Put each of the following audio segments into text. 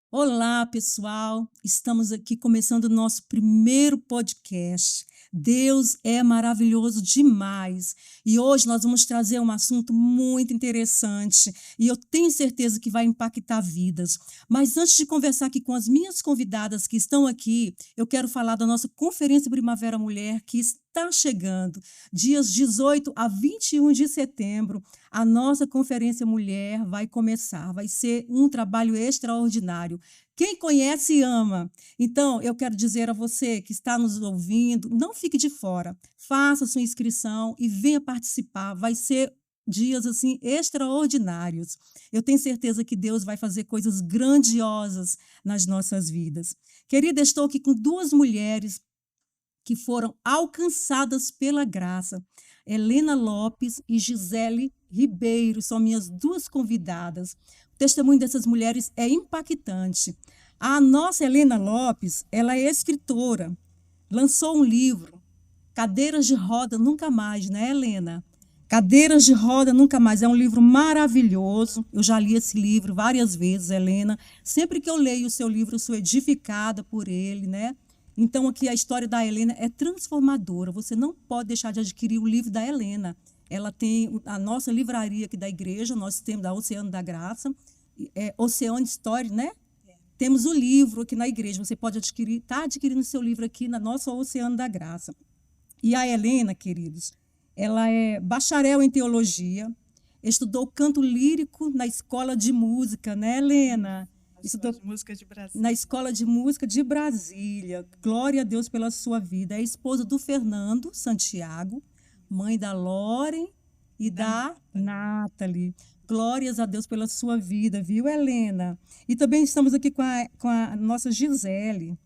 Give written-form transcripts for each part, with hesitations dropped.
Olá, pessoal. Estamos aqui começando o nosso primeiro podcast. Deus é maravilhoso demais. E hoje nós vamos trazer um assunto muito interessante e eu tenho certeza que vai impactar vidas. Mas antes de conversar aqui com as minhas convidadas que estão aqui, eu quero falar da nossa Conferência Primavera Mulher que está chegando. Dias 18 a 21 de setembro, a nossa Conferência Mulher vai começar. Vai ser um trabalho extraordinário. Quem conhece, ama. Então, eu quero dizer a você que está nos ouvindo, não fique de fora. Faça sua inscrição e venha participar. Vai ser dias assim extraordinários. Eu tenho certeza que Deus vai fazer coisas grandiosas nas nossas vidas. Querida, estou aqui com duas mulheres que foram alcançadas pela graça. Helena Lopes e Gisele Ribeiro são minhas duas convidadas. O testemunho dessas mulheres é impactante. A nossa Helena Lopes, ela é escritora, lançou um livro, Cadeiras de Roda Nunca Mais, né, Helena? Cadeiras de Roda Nunca Mais. É um livro maravilhoso. Eu já li esse livro várias vezes, Helena. Sempre que eu leio o seu livro, eu sou edificada por ele, né? Então, aqui a história da Helena é transformadora. Você não pode deixar de adquirir o livro da Helena. Ela tem a nossa livraria aqui da igreja, nós temos da Oceano da Graça, Oceano Story, né? Temos o livro aqui na igreja. Você pode adquirir, está adquirindo o seu livro aqui na nossa Oceano da Graça. E a Helena, queridos, ela é bacharel em teologia, estudou canto lírico na escola de música, né, Helena? Estudou de música de Brasília. Na escola de música de Brasília. Glória a Deus pela sua vida. É esposa do Fernando Santiago, mãe da Loren e da Nathalie. Glórias a Deus pela sua vida, viu, Helena? E também estamos aqui com a nossa Gisele.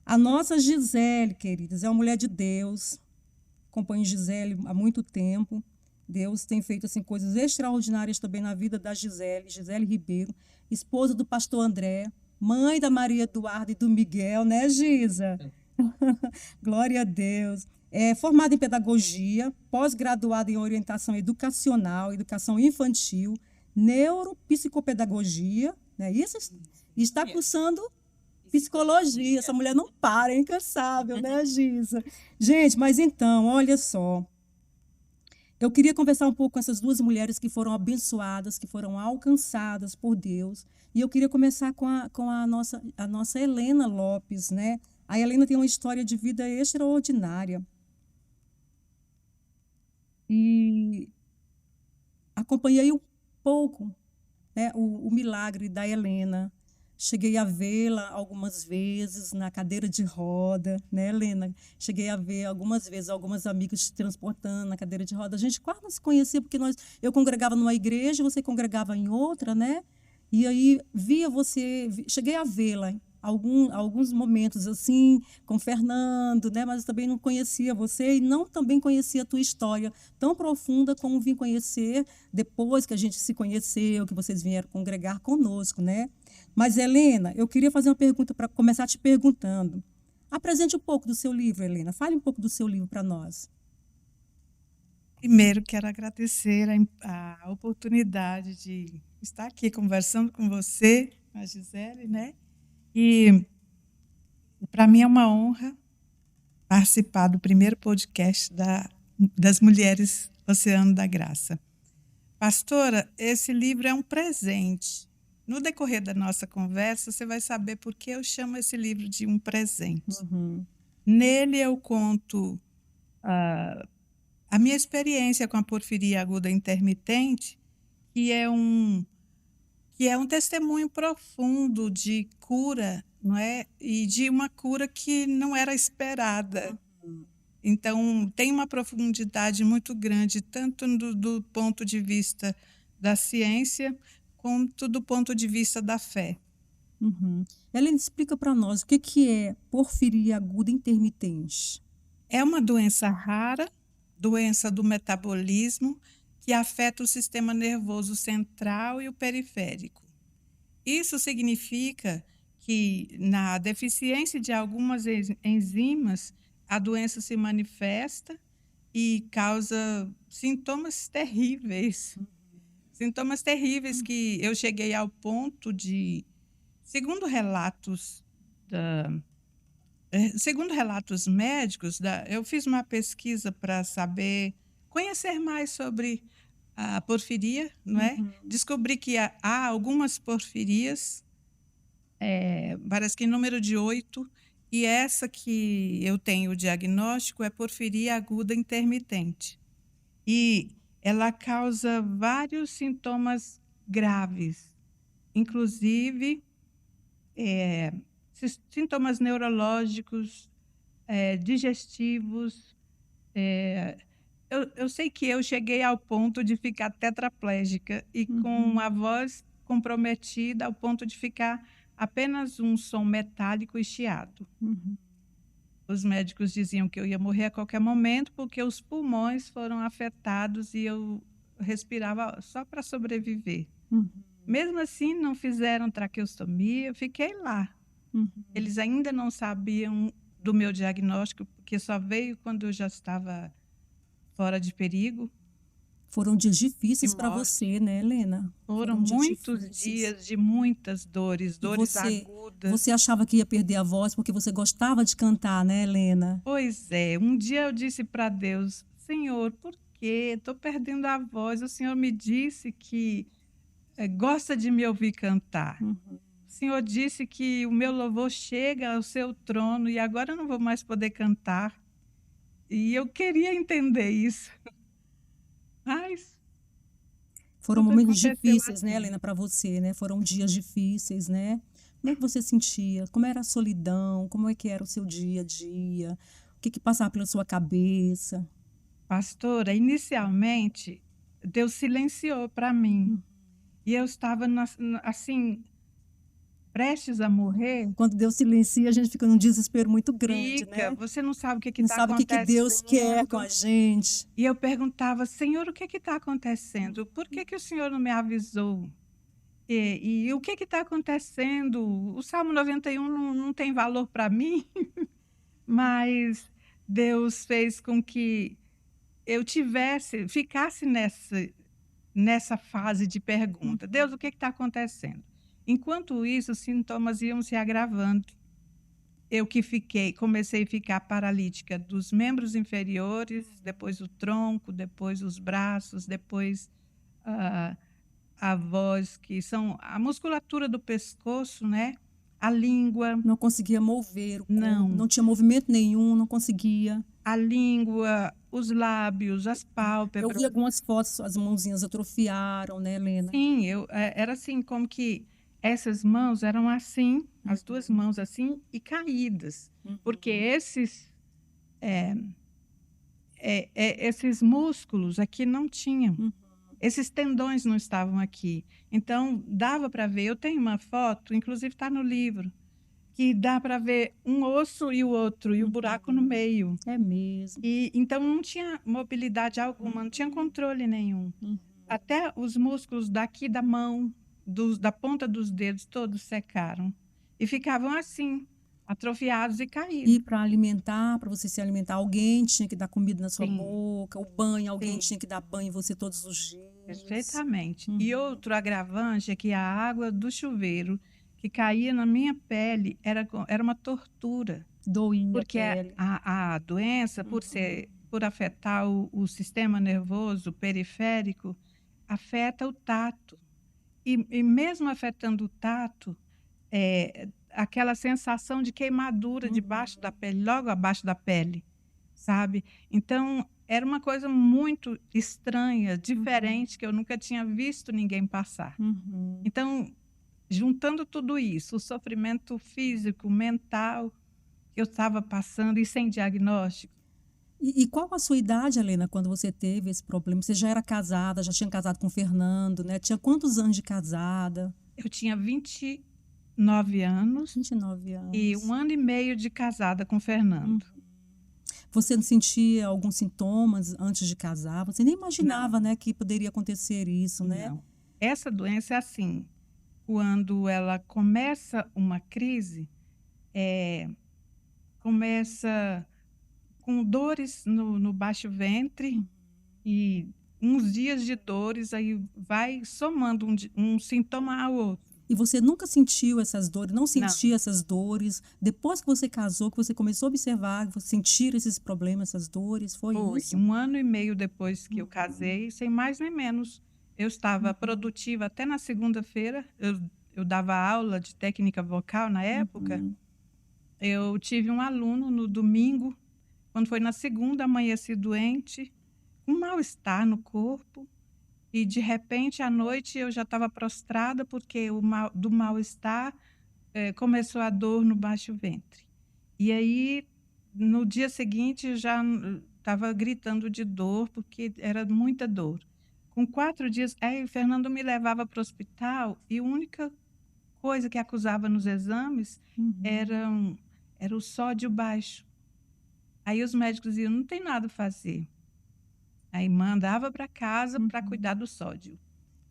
A nossa Gisele, queridas, é uma mulher de Deus. Acompanho Gisele há muito tempo. Deus tem feito assim, coisas extraordinárias também na vida da Gisele Ribeiro, esposa do pastor André, mãe da Maria Eduarda e do Miguel, né, Gisa? Glória a Deus. É formada em pedagogia, pós-graduada em orientação educacional, educação infantil, neuropsicopedagogia, né? Isso, e está cursando psicologia. Essa mulher não para, é incansável, né, Gisa? Gente, mas então, olha só. Eu queria conversar um pouco com essas duas mulheres que foram abençoadas, que foram alcançadas por Deus. E eu queria começar com a nossa Helena Lopes, né? A Helena tem uma história de vida extraordinária. E acompanhei um pouco, né, o milagre da Helena. Cheguei a vê-la algumas vezes na cadeira de roda, né, Helena? Cheguei a ver algumas vezes algumas amigas se transportando na cadeira de roda. A gente quase não se conhecia porque eu congregava numa igreja, você congregava em outra, né? E aí via você, cheguei a vê-la em alguns momentos assim, com o Fernando, né? Mas eu também não conhecia você e não também conhecia a tua história tão profunda como vim conhecer depois que a gente se conheceu, que vocês vieram congregar conosco, né? Mas, Helena, eu queria fazer uma pergunta para começar te perguntando. Apresente um pouco do seu livro, Helena. Fale um pouco do seu livro para nós. Primeiro, quero agradecer a oportunidade de estar aqui conversando com você, com a Gisele, né? E para mim é uma honra participar do primeiro podcast das Mulheres Oceano da Graça. Pastora, esse livro é um presente. No decorrer da nossa conversa, você vai saber por que eu chamo esse livro de um presente. Uhum. Nele eu conto a minha experiência com a porfiria aguda intermitente, que é um testemunho profundo de cura, não é? E de uma cura que não era esperada. Então, tem uma profundidade muito grande, tanto do ponto de vista da ciência, quanto do ponto de vista da fé. Uhum. Helena, explica para nós o que é porfiria aguda intermitente. É uma doença rara, doença do metabolismo, que afeta o sistema nervoso central e o periférico. Isso significa que, na deficiência de algumas enzimas, a doença se manifesta e causa sintomas terríveis que eu cheguei ao ponto de, segundo relatos da, segundo relatos médicos, eu fiz uma pesquisa para saber, conhecer mais sobre a porfiria, não é? Uhum. Descobri que há algumas porfirias, parece que em número de 8, e essa que eu tenho o diagnóstico é porfiria aguda intermitente. E ela causa vários sintomas graves, inclusive sintomas neurológicos, digestivos. Eu sei que eu cheguei ao ponto de ficar tetraplégica e com a voz comprometida ao ponto de ficar apenas um som metálico e chiado. Uhum. Os médicos diziam que eu ia morrer a qualquer momento porque os pulmões foram afetados e eu respirava só para sobreviver. Uhum. Mesmo assim, não fizeram traqueostomia, eu fiquei lá. Uhum. Eles ainda não sabiam do meu diagnóstico, porque só veio quando eu já estava fora de perigo. Foram dias De difíceis para morte. você, né, Helena? Foram dias muitos difíceis. dias de muitas dores, E dores agudas. você achava que ia perder a voz porque você gostava de cantar, né, Helena? Pois é, um dia eu disse para Deus: Senhor, por quê? Estou perdendo a voz. O Senhor me disse que gosta de me ouvir cantar. Uhum. O Senhor disse que o meu louvor chega ao seu trono e agora eu não vou mais poder cantar. E eu queria entender isso. Mas Foram tudo momentos aconteceu difíceis, né, assim. Helena, para você, né? Foram dias difíceis, né? Como é que você sentia? Como era a solidão? Como é que era o seu dia a dia? O que passava pela sua cabeça? Pastora, inicialmente, Deus silenciou para mim. Uhum. E eu estava assim, prestes a morrer. Quando Deus silencia, a gente fica num desespero muito grande, Fica, né? você não sabe o que Não está sabe o que Deus quer com a acontecendo. gente. E eu perguntava: Senhor, o que está acontecendo? Por que o Senhor não me avisou? E o que está acontecendo? O Salmo 91 não tem valor para mim, mas Deus fez com que eu ficasse nessa fase de pergunta. Deus, o que está acontecendo? Enquanto isso, os sintomas iam se agravando. Eu que comecei a ficar paralítica dos membros inferiores, depois o tronco, depois os braços, depois a voz, que são a musculatura do pescoço, né? A língua, Não conseguia mover o corpo, não. não tinha movimento nenhum, não conseguia. A língua, os lábios, as Eu pálpebras. vi algumas fotos, as mãozinhas atrofiaram, né, Helena? Sim, era assim, como que essas mãos eram assim, as duas mãos assim, e caídas. Porque esses músculos aqui não tinham. Uhum. Esses tendões não estavam aqui. Então, dava para ver. Eu tenho uma foto, inclusive está no livro, que dá para ver um osso e o outro, e o buraco no meio. É mesmo. E então não tinha mobilidade alguma, não tinha controle nenhum. Até os músculos daqui da mão, da ponta dos dedos, todos secaram. E ficavam assim, atrofiados e caídos. E para alimentar, para você se alimentar, alguém tinha que dar comida na sua Sim. boca, o banho, alguém Sim. tinha que dar banho em você todos os dias. Perfeitamente. E outro agravante é que a água do chuveiro que caía na minha pele era uma tortura. Doía Porque a pele. a doença, por afetar o sistema nervoso periférico, afeta o tato. E mesmo afetando o tato, aquela sensação de queimadura debaixo da pele, logo abaixo da pele, sabe? Então, era uma coisa muito estranha, diferente, que eu nunca tinha visto ninguém passar. Então, juntando tudo isso, o sofrimento físico, mental que eu estava passando e sem diagnóstico. E qual a sua idade, Helena, quando você teve esse problema? Você já era casada, já tinha casado com o Fernando, né? Tinha quantos anos de casada? Eu tinha 29 anos 29 anos. e 1 ano e meio de casada com o Fernando. Você não sentia alguns sintomas antes de casar? Você nem imaginava, né, que poderia acontecer isso, né? Não. Essa doença é assim, quando ela começa uma crise, começa com dores no baixo ventre e uns dias de dores, aí vai somando um sintoma ao outro. E você nunca sentiu essas dores, não Não, sentia essas dores? Depois que você casou, que você começou a observar, você sentir esses problemas, essas dores, foi foi isso? 1 ano e meio depois que eu casei, sem mais nem menos. Eu estava produtiva até na segunda-feira, eu dava aula de técnica vocal na época. Uhum. Eu tive um aluno no domingo, quando foi na segunda, amanheci doente, um mal-estar no corpo, e de repente à noite eu já estava prostrada porque do mal-estar começou a dor no baixo ventre. E aí, no dia seguinte, eu já estava gritando de dor, porque era muita dor. Com 4 dias, aí o Fernando me levava para o hospital e a única coisa que acusava nos exames era, era o sódio baixo. Aí os médicos diziam, não tem nada a fazer. Aí mandava para casa para cuidar do sódio.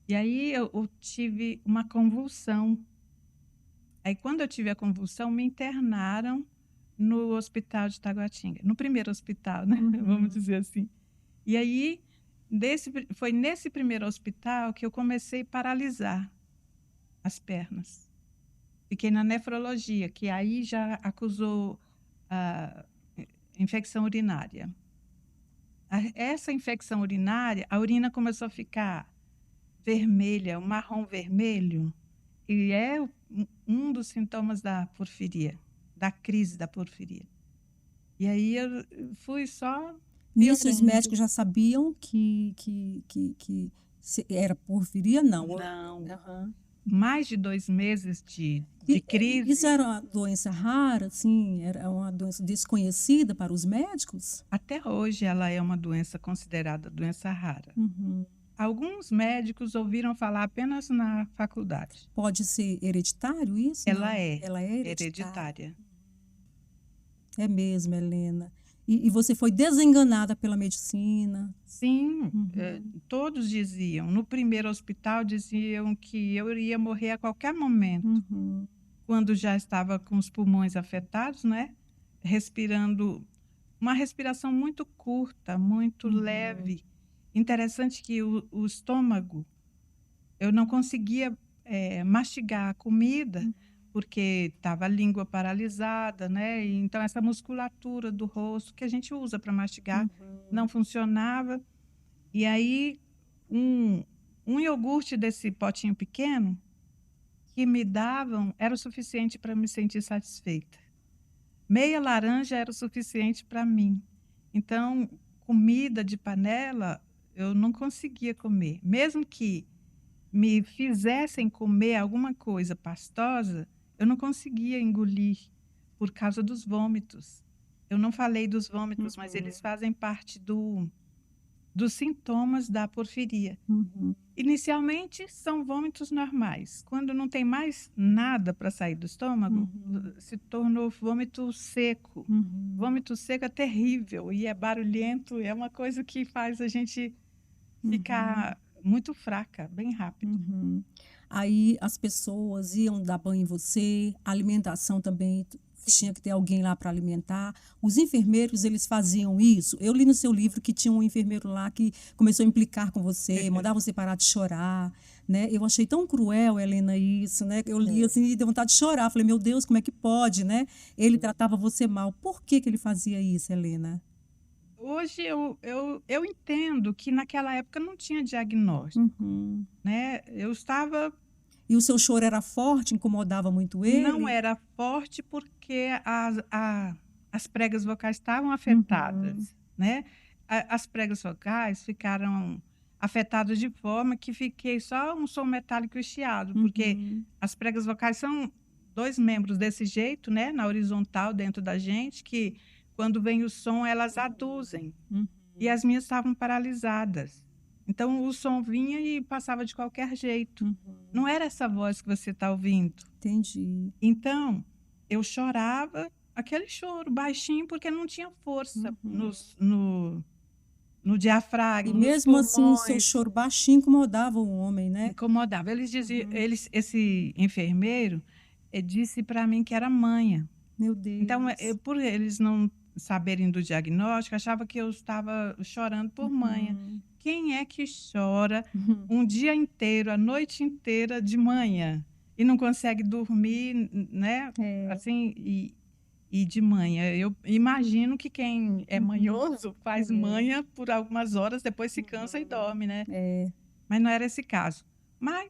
E aí eu tive uma convulsão. Aí quando eu tive a convulsão, me internaram no hospital de Taguatinga. No primeiro hospital, né? Vamos dizer assim. E aí, foi nesse primeiro hospital que eu comecei a paralisar as pernas. Fiquei na nefrologia, que aí já acusou a infecção urinária. Essa infecção urinária, a urina começou a ficar vermelha, um marrom vermelho, e é um dos sintomas da porfiria, da crise da porfiria. E aí eu fui só Nisso os piorando. médicos já sabiam que era porfiria? Não. Não, Aham. mais de 2 meses de Isso crise. era uma doença rara, assim? Era uma doença desconhecida para os médicos? Até hoje ela é uma doença considerada doença rara. Uhum. Alguns médicos ouviram falar apenas na faculdade. Pode ser hereditário isso? Não. Ela é Ela é hereditária. hereditária. É mesmo, Helena. E você foi desenganada pela medicina? Sim, todos diziam. No primeiro hospital diziam que eu iria morrer a qualquer momento. Quando já estava com os pulmões afetados, né? Respirando, uma respiração muito curta, muito leve. Interessante que o estômago, eu não conseguia mastigar a comida, porque estava a língua paralisada, né? E então essa musculatura do rosto que a gente usa para mastigar não funcionava. E aí um iogurte desse potinho pequeno que me davam era o suficiente para me sentir satisfeita. Meia laranja era o suficiente para mim. Então, comida de panela eu não conseguia comer. Mesmo que me fizessem comer alguma coisa pastosa, eu não conseguia engolir por causa dos vômitos. Eu não falei dos vômitos, mas eles fazem parte dos sintomas da porfiria. Inicialmente, são vômitos normais. Quando não tem mais nada para sair do estômago, se tornou vômito seco. Vômito seco é terrível e é barulhento, é uma coisa que faz a gente ficar muito fraca, bem rápido. Aí as pessoas iam dar banho em você, a alimentação também tinha que ter alguém lá para alimentar. Os enfermeiros, eles faziam isso. Eu li no seu livro que tinha um enfermeiro lá que começou a implicar com você, mandava você parar de chorar, né? Eu achei tão cruel, Helena, isso, né? Eu li assim e deu vontade de chorar. Falei, meu Deus, como é que pode, né? Ele tratava você mal. Por que ele fazia isso, Helena? Hoje eu entendo que naquela época não tinha diagnóstico, né? Eu estava... E o seu choro era forte, incomodava muito ele? Não era forte porque as pregas vocais estavam afetadas, né? As pregas vocais ficaram afetadas de forma que fiquei só um som metálico e chiado, porque as pregas vocais são 2 membros desse jeito, né? Na horizontal dentro da gente, que quando vem o som elas aduzem. E as minhas estavam paralisadas. Então o som vinha e passava de qualquer jeito. Não era essa voz que você está ouvindo. Entendi. Então, eu chorava aquele choro baixinho porque não tinha força no diafragma, E nos mesmo assim, pulmões. seu choro baixinho incomodava o homem, né? Incomodava. Eles diziam, esse enfermeiro disse para mim que era manha. Meu Deus. Então, por eles não saberem do diagnóstico, achava que eu estava chorando por manha. Uhum. Quem é que chora Uhum. um dia inteiro, a noite inteira de manhã e não consegue dormir, né? É. Assim, e de manhã. Eu imagino que quem é Uhum. manhoso faz É. manha por algumas horas, depois se cansa e Uhum. dorme, né? É. Mas não era esse caso. Mas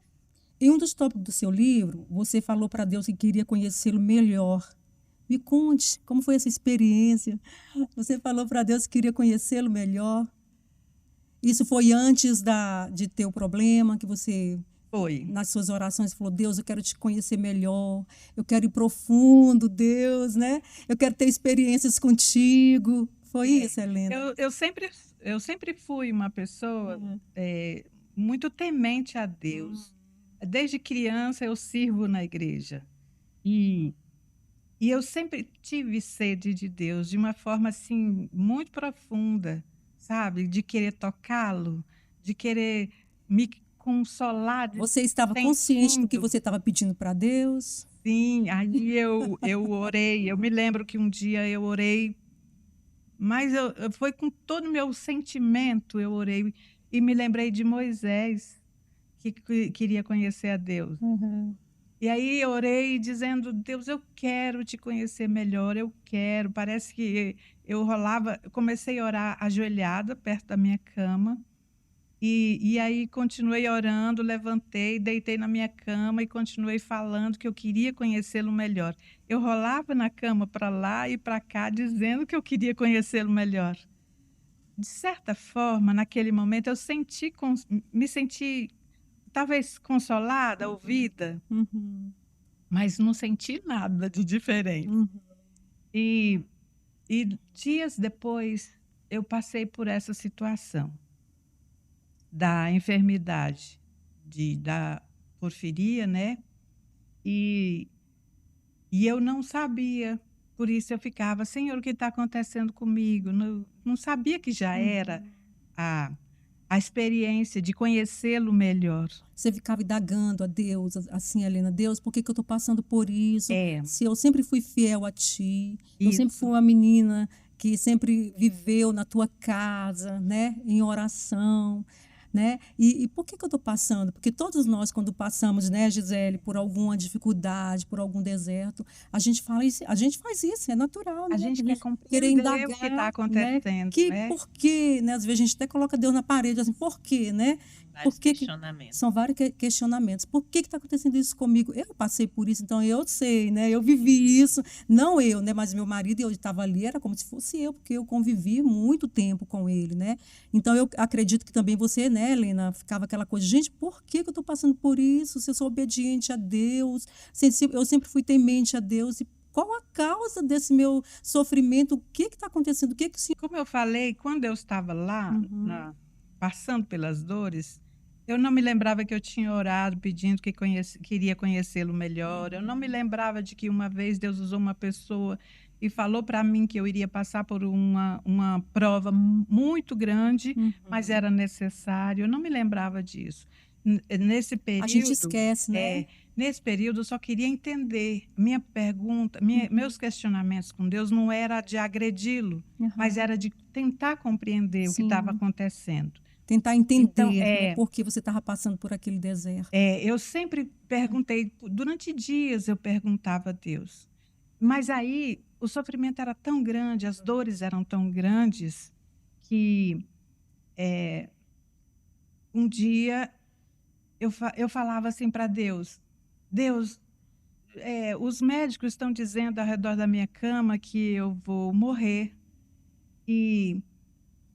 Em um dos tópicos do seu livro, você falou para Deus que queria conhecê-lo melhor. Me conte, como foi essa experiência? Você falou para Deus que queria conhecê-lo melhor. Isso foi antes de ter o problema, que você, foi. nas suas orações, falou: Deus, eu quero te conhecer melhor, eu quero ir profundo, Deus, né? Eu quero ter experiências contigo. Foi É. isso, Helena? Eu sempre fui uma pessoa Uhum. muito temente a Deus. Desde criança eu sirvo na igreja. E, e eu sempre tive sede de Deus de uma forma assim muito profunda, sabe? De querer tocá-lo, de querer me consolar, Você estava consciente do que sentindo. você estava pedindo para Deus? Sim, aí eu orei. Eu me lembro que um dia eu orei, mas foi com todo o meu sentimento eu orei e me lembrei de Moisés, que queria conhecer a Deus. Uhum. E aí eu orei dizendo: Deus, eu quero te conhecer melhor, eu quero. Parece que eu rolava, eu comecei a orar ajoelhada perto da minha cama. E aí continuei orando, levantei, deitei na minha cama e continuei falando que eu queria conhecê-lo melhor. Eu rolava na cama para lá e para cá, dizendo que eu queria conhecê-lo melhor. De certa forma, naquele momento, me senti talvez consolada, ouvida, Uhum. mas não senti nada de diferente. Uhum. E, e dias depois, eu passei por essa situação da enfermidade, da porfiria, né? E, e eu não sabia, por isso eu ficava: Senhor, o que está acontecendo comigo? Não sabia que já era Uhum. a, a experiência de conhecê-lo melhor. Você ficava indagando a Deus, assim, Helena, Deus, por que que eu estou passando por isso? É, Se eu sempre fui fiel a Ti, eu sempre fui isso. uma menina que sempre viveu na Tua casa, né, em oração, né? E por que que eu estou passando? Porque todos nós, quando passamos, né, Gisele, por alguma dificuldade, por algum deserto, a gente fala isso, a gente faz isso, é natural, A né? A gente quer gente querer compreender o que está indagar, né? acontecendo, Que né? por quê, né? Às vezes a gente até coloca Deus na parede, assim, por quê, né? Por Vários que que questionamentos. são vários questionamentos. Por que está acontecendo isso comigo? Eu passei por isso, então eu sei, né? Eu vivi isso, não eu, né? Mas meu marido, eu estava ali, era como se fosse eu, porque eu convivi muito tempo com ele, né? Então eu acredito que também você, né, Helena, ficava aquela coisa, gente, por que que eu estou passando por isso? Se eu sou obediente a Deus, eu sempre fui temente a Deus, e qual a causa desse meu sofrimento? O que está acontecendo? O que que o senhor... Como eu falei, quando eu estava lá, Uhum. passando pelas dores, eu não me lembrava que eu tinha orado pedindo que queria conhecê-lo melhor. Eu não me lembrava de que uma vez Deus usou uma pessoa e falou para mim que eu iria passar por uma prova muito grande, mas Uhum. era necessário. Eu não me lembrava disso. Nesse A gente período, esquece, né? nesse período, eu só queria entender. Minha pergunta, Uhum. meus questionamentos com Deus não era de agredi-lo, mas Aham. era de tentar compreender o que estava Sim. acontecendo. Tentar Então, entender, né, por que você estava passando por aquele deserto. eu sempre perguntei, durante dias eu perguntava a Deus. Mas aí o sofrimento era tão grande, as dores eram tão grandes, que um dia eu falava assim para Deus: Deus, os médicos estão dizendo ao redor da minha cama que eu vou morrer. E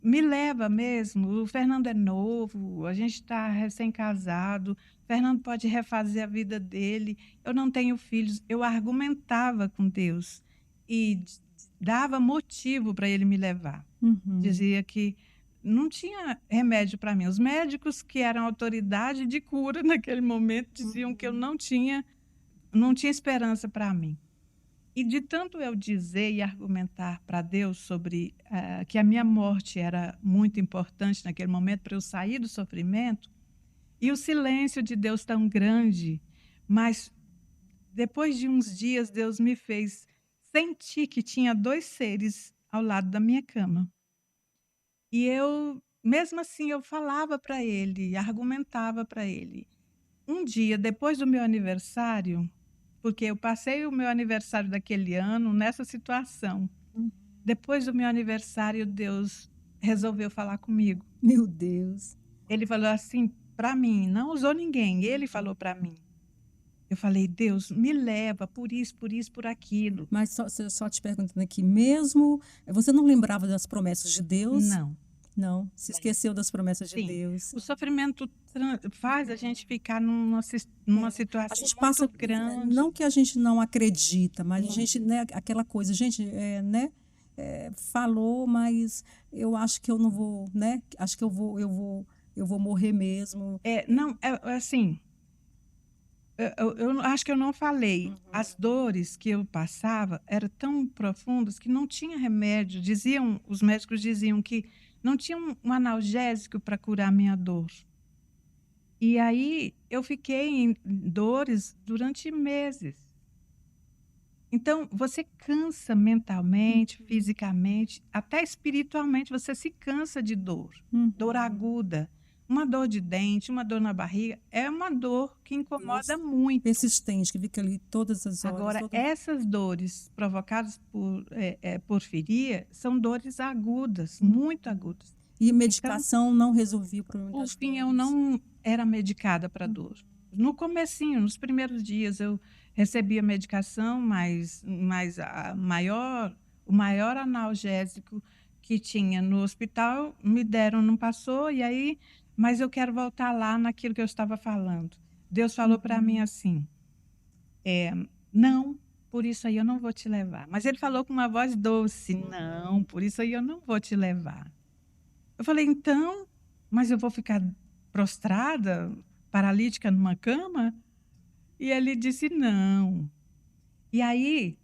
me leva mesmo. O Fernando é novo, a gente está recém-casado. O Fernando pode refazer a vida dele. Eu não tenho filhos. Eu argumentava com Deus e dava motivo para ele me levar. Uhum. Dizia que não tinha remédio para mim. Os médicos que eram autoridade de cura naquele momento diziam que eu não tinha esperança para mim. E de tanto eu dizer e argumentar para Deus sobre que a minha morte era muito importante naquele momento para eu sair do sofrimento, e o silêncio de Deus tão grande, mas depois de uns dias Deus me fez sentir que tinha dois seres ao lado da minha cama. E eu, mesmo assim, eu falava para ele, argumentava para ele. Um dia, depois do meu aniversário, porque eu passei o meu aniversário daquele ano nessa situação. Hum. Depois do meu aniversário, Deus resolveu falar comigo. Meu Deus. Ele falou assim para mim, não usou ninguém, ele falou para mim. Eu falei: "Deus, me leva por isso, por isso, por aquilo". Mas só te perguntando aqui, mesmo você não lembrava das promessas de Deus? Não, Não, se lembro. esqueceu das promessas de Sim, Deus. o sofrimento faz a gente ficar numa A situação gente muito passa, grande. não que a gente não acredita, mas a Hum. gente, né, aquela coisa, gente, né, falou, mas eu acho que eu não vou, né, acho que eu vou morrer mesmo. Não, assim, eu acho que eu não falei. As dores que eu passava eram tão profundas que não tinha remédio. Os médicos diziam que não tinha um analgésico para curar a minha dor. E aí eu fiquei em dores durante meses. Então, você cansa mentalmente, fisicamente, até espiritualmente, você se cansa de dor. Dor Uhum. aguda, uma dor de dente, uma dor na barriga, é uma dor que incomoda muito. Persistente, que fica ali todas as horas. Agora, essas dores provocadas por porfiria são dores agudas, muito agudas. E Então, medicação não resolvia o problema por das fim, eu dores. não era medicada para dor. No comecinho, nos primeiros dias, eu recebia medicação, mas o maior analgésico que tinha no hospital me deram, não passou, e aí, mas eu quero voltar lá naquilo que eu estava falando. Deus falou para mim assim, não, por isso aí eu não vou te levar. Mas ele falou com uma voz doce, não, por isso aí eu não vou te levar. Eu falei, então, mas eu vou ficar prostrada, paralítica numa cama? E ele disse, não. E aí,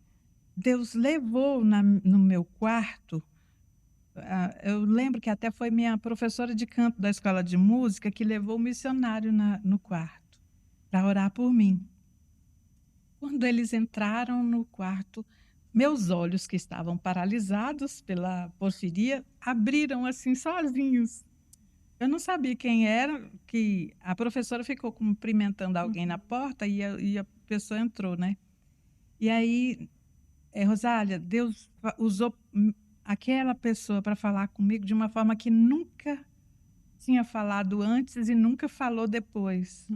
Deus levou no meu quarto. Eu lembro que até foi minha professora de canto da escola de música que levou o missionário no quarto para orar por mim. Quando eles entraram no quarto, meus olhos, que estavam paralisados pela porfiria, abriram assim sozinhos. Eu não sabia quem era, que a professora ficou cumprimentando alguém na porta e a pessoa entrou, né. E aí, Rosália, Deus usou aquela pessoa para falar comigo de uma forma que nunca tinha falado antes e nunca falou depois.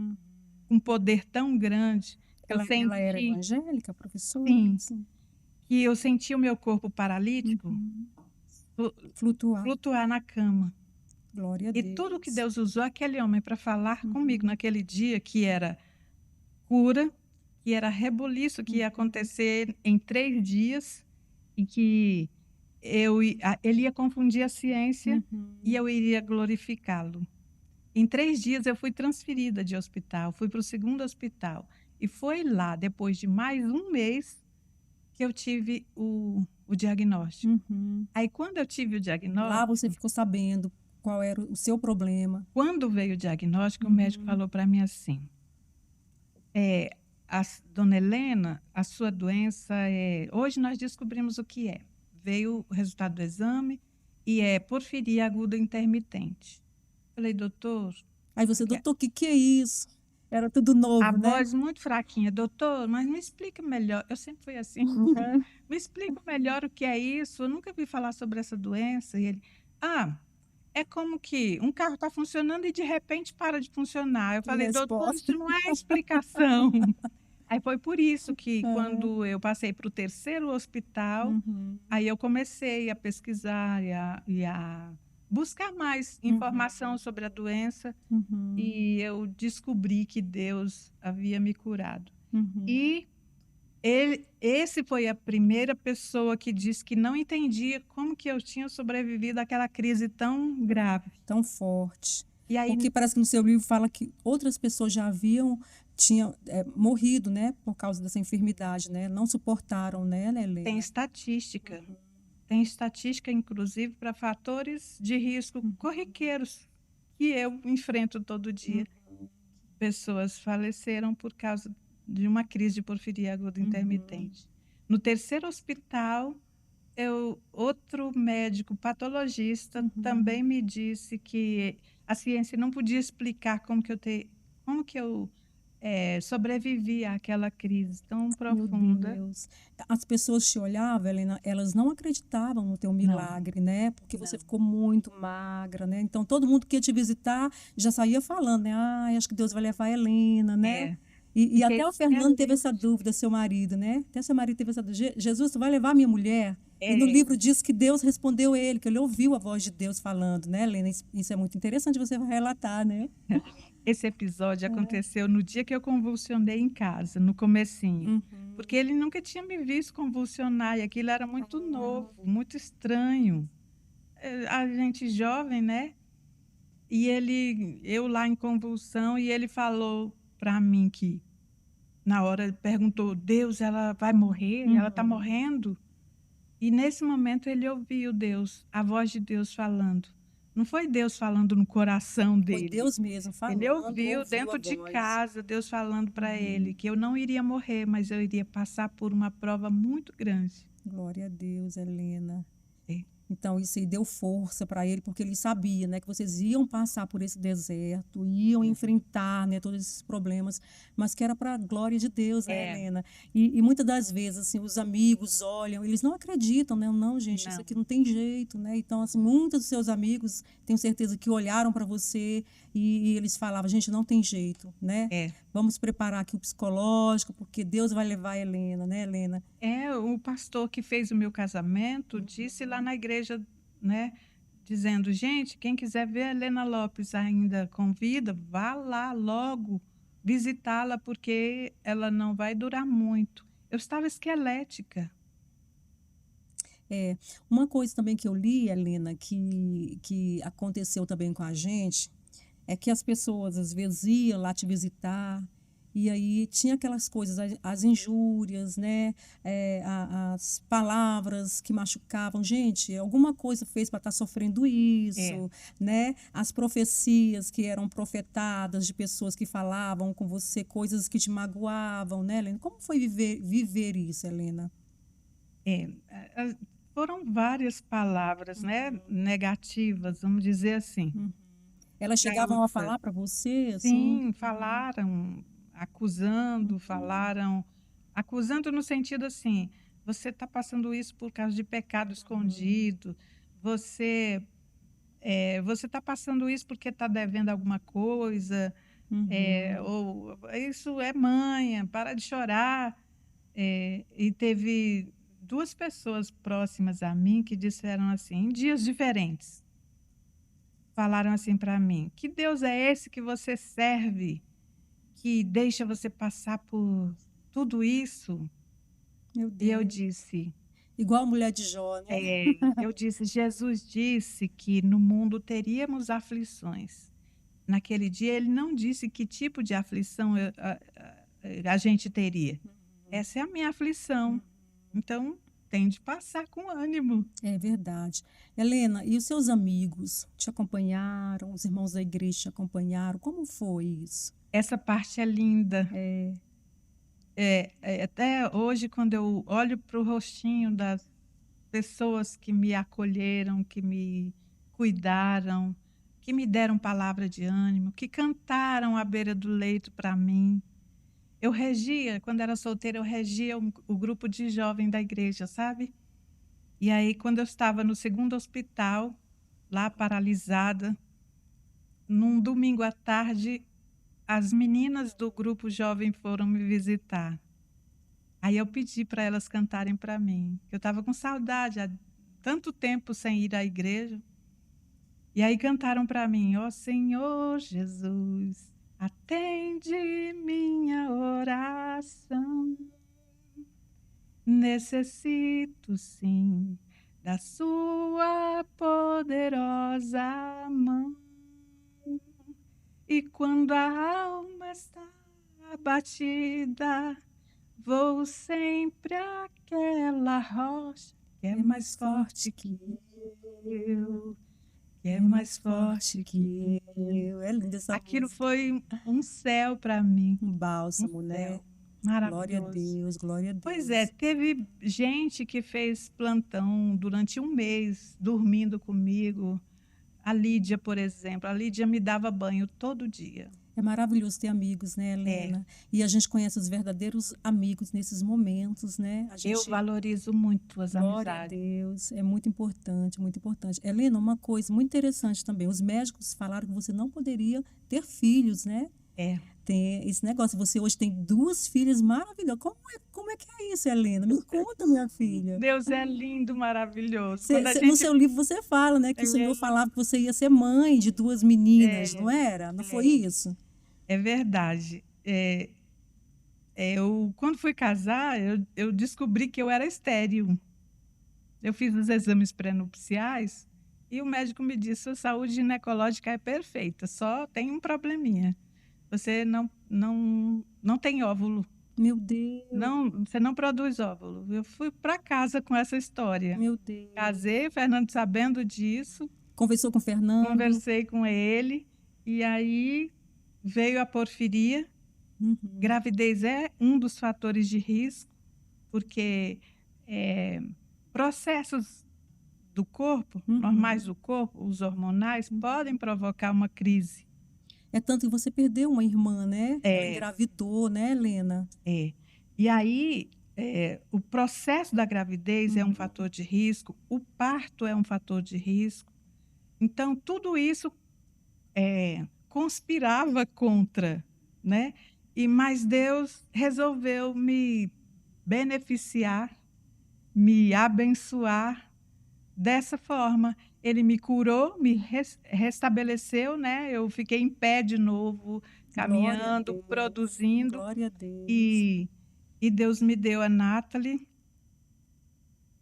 Um poder tão grande, eu Ela era senti, evangélica, professora? sim, Sim. que eu senti o meu corpo paralítico flu Flutuar. flutuar na cama. Glória a E tudo que Deus. Deus usou aquele homem para falar comigo naquele dia, que era cura, que era rebuliço, que ia acontecer em 3 dias, e que ele ia confundir a ciência e eu iria glorificá-lo. Em 3 dias eu fui transferida de hospital, fui para o segundo hospital, e foi lá, depois de mais um mês, que eu tive o diagnóstico. Aí quando eu tive o Lá você diagnóstico, ficou sabendo qual era o seu problema. quando veio o diagnóstico, o médico falou para mim assim: Dona Helena, a sua doença hoje nós descobrimos o que é. Veio o resultado do exame e é porfiria aguda intermitente. Falei, doutor, Aí você, que- doutor, o que que é isso? Era tudo a novo, né? voz muito fraquinha, doutor, mas me explica melhor. Eu sempre fui assim. Me explica melhor o que é isso. Eu nunca vi falar sobre essa doença. E ele, é como que um carro está funcionando e de repente para de funcionar. Eu Que falei, doutor, resposta. isso não é explicação. Aí foi por isso que quando eu passei para o terceiro hospital, aí eu comecei a pesquisar e a buscar mais informação sobre a doença, e eu descobri que Deus havia me curado. E esse foi a primeira pessoa que disse que não entendia como que eu tinha sobrevivido àquela crise tão grave. Tão forte. E aí Porque parece que no seu livro fala que outras pessoas já tinham morrido, né, por causa dessa enfermidade, né? Não suportaram, né, Helena? tem estatística. Tem estatística, inclusive, para fatores de risco corriqueiros que eu enfrento todo dia. Pessoas faleceram por causa de uma crise de porfiria aguda intermitente. No terceiro hospital, outro médico patologista também me disse que a ciência não podia explicar como que eu sobrevivi àquela crise tão Meu profunda. Deus. As pessoas te olhavam, Helena, elas não acreditavam no teu Não, milagre, né? Porque você não. ficou muito magra, né? Então todo mundo que ia te visitar já saía falando, né? Ah, acho que Deus vai levar a Helena, né? É, E fiquei até o Fernando teve essa excelente. dúvida, seu marido, né? Até seu marido teve essa dúvida. Jesus, tu vai levar minha mulher? E no É, livro diz que Deus respondeu ele, que ele ouviu a voz de Deus falando, né, Helena? Isso é muito interessante você relatar, né? esse episódio É. aconteceu no dia que eu convulsionei em casa, no comecinho, porque Uhum. ele nunca tinha me visto convulsionar e aquilo era muito novo, muito estranho. A gente jovem, né? E eu lá em convulsão, e ele falou para mim que, na hora, perguntou: Deus, ela vai morrer? Ela está Uhum. morrendo? E nesse momento ele ouviu Deus, a voz de Deus falando. Não foi Deus falando no coração Foi dele. Deus mesmo Ele falando, ouviu ouviu a dentro de voz. casa, Deus falando para ele Uhum. que eu não iria morrer, mas eu iria passar por uma prova muito grande. Glória a Deus, Helena. É, Então, isso aí deu força para ele, porque ele sabia, né, que vocês iam passar por esse deserto, iam enfrentar, né, todos esses problemas, mas que era para a glória de Deus, né, é, Helena? E muitas das vezes, assim, os amigos olham, eles não acreditam, né? Não, gente, isso não, aqui não tem jeito, né? Então, assim, muitos dos seus amigos, tenho certeza que olharam para você e eles falavam, gente, não tem jeito, né? é. Vamos preparar aqui o psicológico, porque Deus vai levar a Helena, né, Helena? É, o pastor que fez o meu casamento disse lá na igreja, né, dizendo: "Gente, quem quiser ver a Helena Lopes ainda com vida, vá lá logo visitá-la, porque ela não vai durar muito". Eu estava esquelética. É, uma coisa também que eu li, Helena, que aconteceu também com a gente, é que as pessoas às vezes iam lá te visitar, e aí tinha aquelas coisas, as injúrias, né? As palavras que machucavam. Gente, alguma coisa fez para estar sofrendo É, isso, né? As profecias que eram profetadas de pessoas que falavam com você coisas que te magoavam, né, Helena? Como foi viver isso, Helena? é, foram várias palavras, né, negativas, vamos dizer assim. Uhum. Elas chegavam a Graças. falar para você, assim? Sim, falaram, acusando no sentido assim: "Você está passando isso por causa de pecado Uhum, escondido, você, você está passando isso porque está devendo alguma coisa, uhum. ou isso é manha, para de chorar". E teve 2 pessoas próximas a mim que disseram assim, em dias diferentes, falaram assim para mim: "Que Deus é esse que você serve? Que deixa você passar por tudo isso?". Meu E Deus. Igual a mulher de Jó, né? eu disse: "Jesus disse que no mundo teríamos aflições". Naquele dia ele não disse que tipo de aflição a gente teria. Uhum, Essa é a minha aflição, uhum. então tem de passar com ânimo. É verdade. Helena, e os seus amigos te acompanharam? Os irmãos da igreja te acompanharam? Como foi isso? Essa parte é linda. É, Até hoje quando eu olho para o rostinho das pessoas que me acolheram, que me cuidaram, que me deram palavra de ânimo, que cantaram à beira do leito para mim. Eu regia, quando era solteira, eu regia o grupo de jovem da igreja, sabe. E aí, quando eu estava no segundo hospital, lá paralisada, num domingo à tarde, as meninas do grupo jovem foram me visitar. Aí eu pedi para elas cantarem para mim, que eu estava com saudade, há tanto tempo sem ir à igreja. E aí cantaram para mim: "Ó Senhor Jesus, atende minha oração. Necessito sim da sua poderosa mão. E quando a alma está abatida, vou sempre àquela rocha que é é mais mais forte forte que que eu, que é é mais mais forte forte que que eu. É linda essa aquilo música. foi um céu para mim, Um um bálsamo, né? céu. Glória a Maravilhoso. Deus, glória a Pois é, Deus. teve gente que fez plantão durante um mês, dormindo comigo. A Lídia, por exemplo, a Lídia me dava banho todo dia. É maravilhoso ter amigos, né, É, Helena? E a gente conhece os verdadeiros amigos nesses momentos, né? A eu gente, valorizo muito as glória a amizades. Deus, é muito importante, muito importante. Helena, uma coisa muito interessante também, os médicos falaram que você não poderia ter filhos, né? É. Tem esse negócio, você hoje tem duas filhas maravilhosas. Como é que é isso, Helena? Me conta, minha filha. Deus é lindo, maravilhoso. Quando a No gente seu livro você fala, né, que o Senhor é, falava que você ia ser mãe de duas meninas, não é, era? Não foi é, isso? é verdade. Eu, quando fui casar, eu descobri que eu era estéril. Eu fiz os exames pré-nupciais e o médico me disse: sua saúde ginecológica é perfeita, só tem um probleminha. Você não tem óvulo. Meu Deus, Não, você não produz óvulo. Eu fui para casa com essa história. meu Deus. Casei, o Fernando sabendo disso, Conversou com o Fernando? conversei com ele, e aí veio a porfiria. Uhum, Gravidez é um dos fatores de risco, porque é, processos do corpo, normais uhum. do corpo, os hormonais, podem provocar uma crise. É tanto que você perdeu uma irmã, né? Ela É, engravidou, né, Helena? é. E aí, o processo da gravidez é um Uhum. fator de risco, o parto é um fator de risco. Então, tudo isso conspirava contra, né? Mas Deus resolveu me beneficiar, me abençoar dessa forma. Ele me curou, me restabeleceu, né? Eu fiquei em pé de novo, Glória a caminhando, Deus, produzindo, glória a Deus. e, e Deus me deu a Nathalie.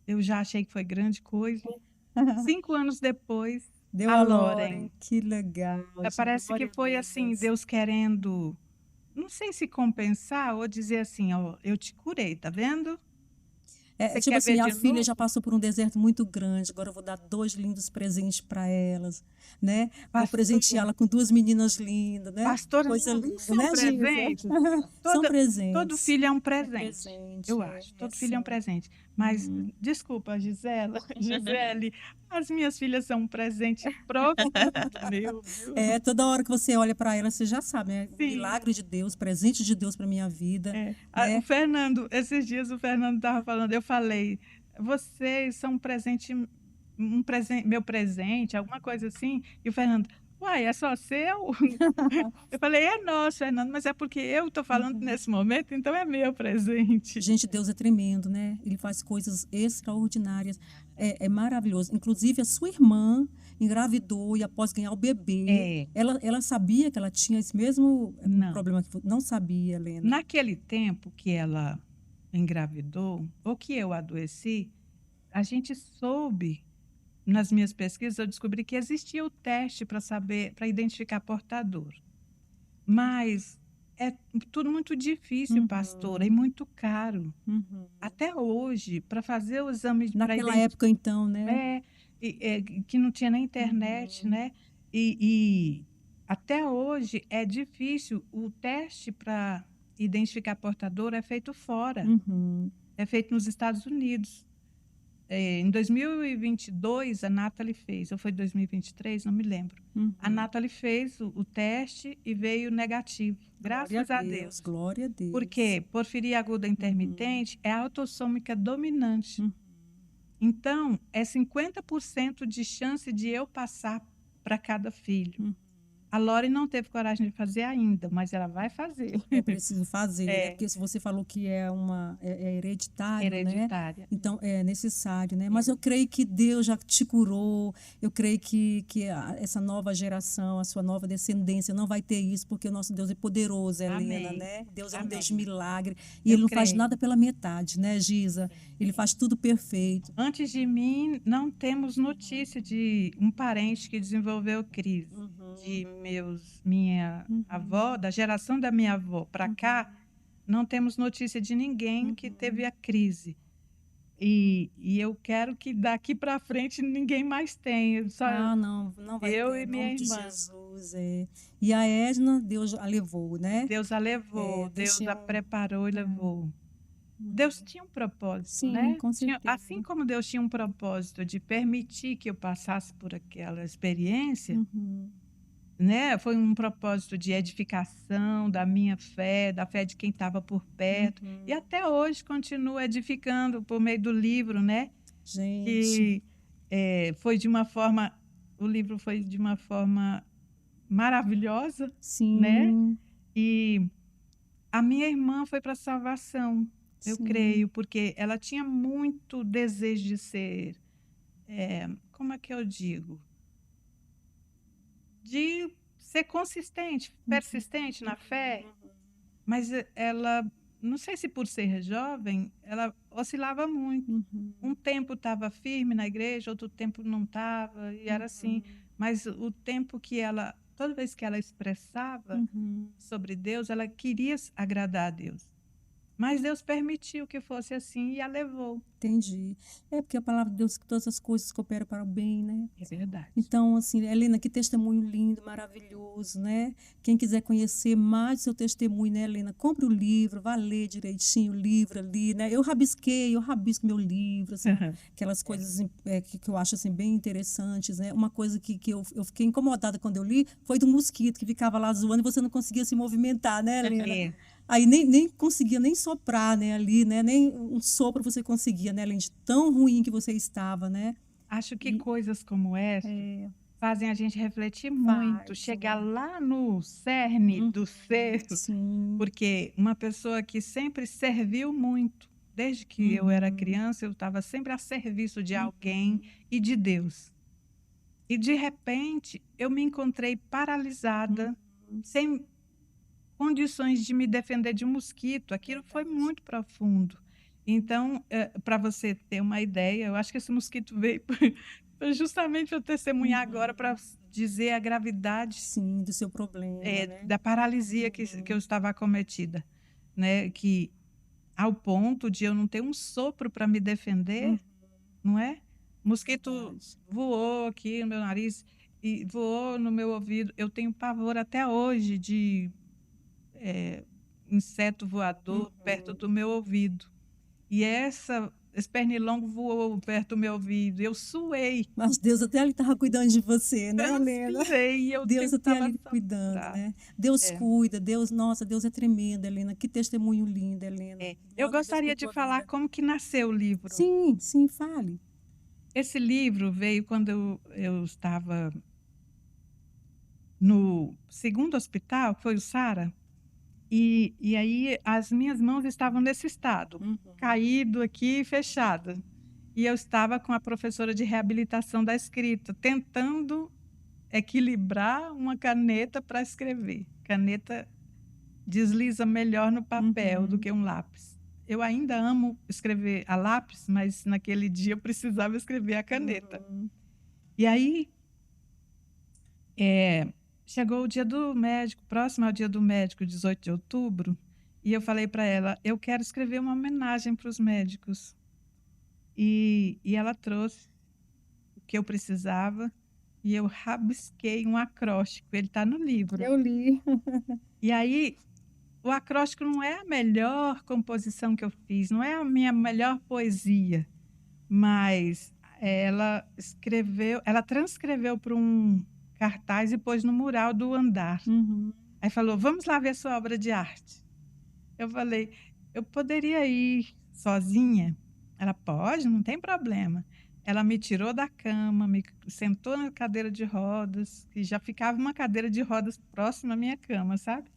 Eu já achei que foi grande coisa. 5 anos depois, Deu a a Lauren. Lauren, que legal, gente, Parece que glória a foi assim, Deus. Deus querendo, não sei se compensar ou dizer assim, ó, eu te curei, tá vendo? É, Você tipo quer assim, ver minha de filha já novo? passou por um deserto muito grande, agora eu vou dar dois lindos presentes para elas, né? Vou Pastor, presenteá-la com duas meninas lindas, né? pastora, Coisa não linda, são né, Gisa? presentes? São Todo presentes. filho é um É presente, presente, eu é, acho. é Todo filho é um sim. presente. Mas, Uhum. desculpa, Gisela, Gisele, as minhas filhas são um presente profundo meu, viu? É, toda hora que você olha para ela, você já sabe, né? Um Sim. milagre de Deus, presente de Deus para minha vida, O né? Fernando, esses dias o Fernando estava falando, eu falei, vocês são meu presente, alguma coisa assim. E o Fernando, uai, é só seu? Eu falei, é nosso, Fernando, mas é porque eu estou falando Uhum. nesse momento, então é meu presente. Gente, Deus é tremendo, né? Ele faz coisas extraordinárias. É maravilhoso. Inclusive, a sua irmã engravidou e após ganhar o bebê, É, ela sabia que ela tinha esse mesmo não. problema não sabia, Helena. Naquele tempo que ela engravidou, ou que eu adoeci, a gente soube, nas minhas pesquisas, eu descobri que existia o teste para saber, para identificar portador. Mas é tudo muito difícil, pastora, e Uhum, muito caro. uhum. Até hoje, para fazer o exame para Naquela identificar, época, então, né? que não tinha na internet, Uhum, né? E até hoje é difícil. O teste para identificar portador é feito fora, uhum, é feito nos Estados Unidos. Em 2022, a Nathalie fez, ou foi 2023, não me lembro. A uhum. Nathalie fez o teste e veio negativo, Glória a graças a Deus, Deus. glória a Deus. Porque porfiria aguda Uhum, intermitente é autossômica dominante. uhum. Então, é 50% de chance de eu passar para cada filho. Uhum. A Lore não teve coragem de fazer ainda, mas ela vai fazer. É preciso fazer, né? É Porque se você falou que é hereditário, né? hereditária. Então é necessário, né? Mas É. eu creio que Deus já te curou. Eu creio que essa nova geração, a sua nova descendência não vai ter isso, porque o nosso Deus é poderoso, Helena, Amém. né? Deus é um Deus de Amém. milagre e Eu ele não faz creio. nada pela metade, né, Gisa? Ele faz tudo perfeito. Antes de mim, não temos notícia de um parente que desenvolveu crise. Uhum, De minha avó, uhum, da geração da minha avó para uhum, cá, não temos notícia de ninguém que teve uhum. a crise. E eu quero que daqui para frente ninguém mais tenha, só Ah, não, não vai eu ter, e em minha nome de irmã. Jesus. E a Edna, Deus a levou, né? Deus a levou, Deus Deus tinha a um. preparou e levou. Deus Uhum. tinha um propósito, Sim, né? com Assim certeza. como Deus tinha um propósito de permitir que eu passasse por aquela experiência, Uhum. né? Foi um propósito de edificação da minha fé, da fé de quem estava por perto, e Uhum. até hoje continua edificando por meio do livro, né? Gente, Que foi de uma forma, o livro foi de uma forma maravilhosa, né? sim, E a minha irmã foi para a salvação, eu sim. creio, porque ela tinha muito desejo de ser, como é que eu digo? De ser consistente, Uhum. persistente na fé, Uhum. mas ela, não sei se por ser jovem, ela oscilava muito. Uhum. Um tempo estava firme na igreja, outro tempo não estava, e era assim. Uhum. Mas o tempo que ela, toda vez que ela expressava Uhum. sobre Deus, ela queria agradar a Deus. Mas Deus permitiu que fosse assim e a levou. Entendi. É porque a palavra de Deus que todas as coisas cooperam para o bem, né? É verdade. Então, assim, Helena, que testemunho lindo, maravilhoso, né? Quem quiser conhecer mais do seu testemunho, né, Helena? Compre o livro, vá ler direitinho o livro ali, né? Eu rabisco meu livro, assim, aquelas É. coisas que eu acho, assim, bem interessantes, né? Uma coisa que eu fiquei incomodada quando eu li foi do mosquito que ficava lá zoando e você não conseguia se movimentar, né, Helena? É. Aí nem conseguia nem soprar, né, ali, né? Nem um sopro você conseguia, né, Helena? De tão ruim que você estava, né? Acho que E coisas como essa é, fazem a gente refletir muito, faz, chegar é. lá no cerne Uhum, do ser, sim. porque uma pessoa que sempre serviu muito, desde que eu era Uhum, criança, eu estava sempre a serviço de alguém uhum, e de Deus. E de repente, eu me encontrei uhum. paralisada, sem condições de me defender de um mosquito. Aquilo foi Verdade. muito profundo. Então, para você ter uma ideia, eu acho que esse mosquito veio foi justamente eu testemunhar agora para Uhum. dizer a gravidade, Sim, do seu problema, né? da paralisia que eu Uhum, estava acometida, né, que ao ponto de eu não ter um sopro para me uhum, defender, não é? O mosquito verdade. voou aqui no meu nariz e voou no meu ouvido. Eu tenho pavor até hoje de inseto voador perto Uhum. do meu ouvido. E esse pernilongo voou perto do meu ouvido, eu suei, Mas Deus até ali estava cuidando de você, né, Helena? transpirei e eu Deus até tentava ali cuidando, segurar. né? Deus É, cuida, Deus, nossa, Deus é tremendo, Helena. Que testemunho lindo, Helena. é. Eu Glória a Deus por gostaria de tua falar vida. como que nasceu o livro. Sim, sim, fale. Esse livro veio quando eu estava no segundo hospital, que foi o Sara, e aí as minhas mãos estavam nesse estado, Uhum. caído aqui, fechada. E eu estava com a professora de reabilitação da escrita, tentando equilibrar uma caneta para escrever. Caneta desliza melhor no papel do Uhum. que um lápis. Eu ainda amo escrever a lápis, mas naquele dia eu precisava escrever a caneta. Uhum. E aí, chegou o dia do médico, próximo ao dia do médico, 18 de outubro, e eu falei para ela: eu quero escrever uma homenagem para os médicos. E ela trouxe o que eu precisava e eu rabisquei um acróstico, ele está no livro. Eu li. E aí, o acróstico não é a melhor composição que eu fiz, não é a minha melhor poesia, mas ela transcreveu para um cartaz e pôs no mural do andar. Uhum. Aí falou: "Vamos lá ver sua obra de arte". Eu falei: "Eu poderia ir sozinha?". Ela: "Pode, não tem problema". Ela me tirou da cama, me sentou na cadeira de rodas, e já ficava uma cadeira de rodas próxima à minha cama, sabe.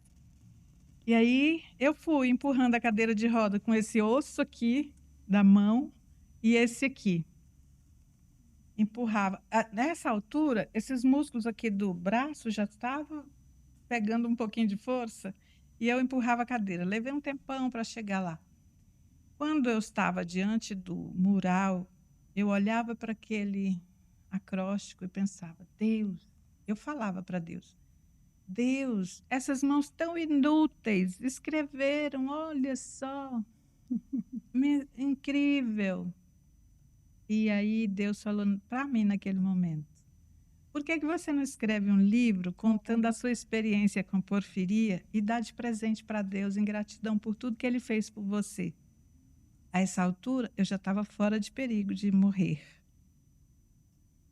E aí eu fui empurrando a cadeira de roda com esse osso aqui da mão e esse aqui. Empurrava. Nessa altura, esses músculos aqui do braço já estavam pegando um pouquinho de força, e eu empurrava a cadeira. Levei um tempão para chegar lá. Quando eu estava diante do mural, eu olhava para aquele acróstico e pensava: "Deus", eu falava para Deus: "Deus, essas mãos tão inúteis escreveram, olha só, incrível". E aí Deus falou para mim naquele momento: por que que você não escreve um livro contando a sua experiência com porfiria e dá de presente para Deus em gratidão por tudo que ele fez por você? A essa altura, eu já estava fora de perigo de morrer.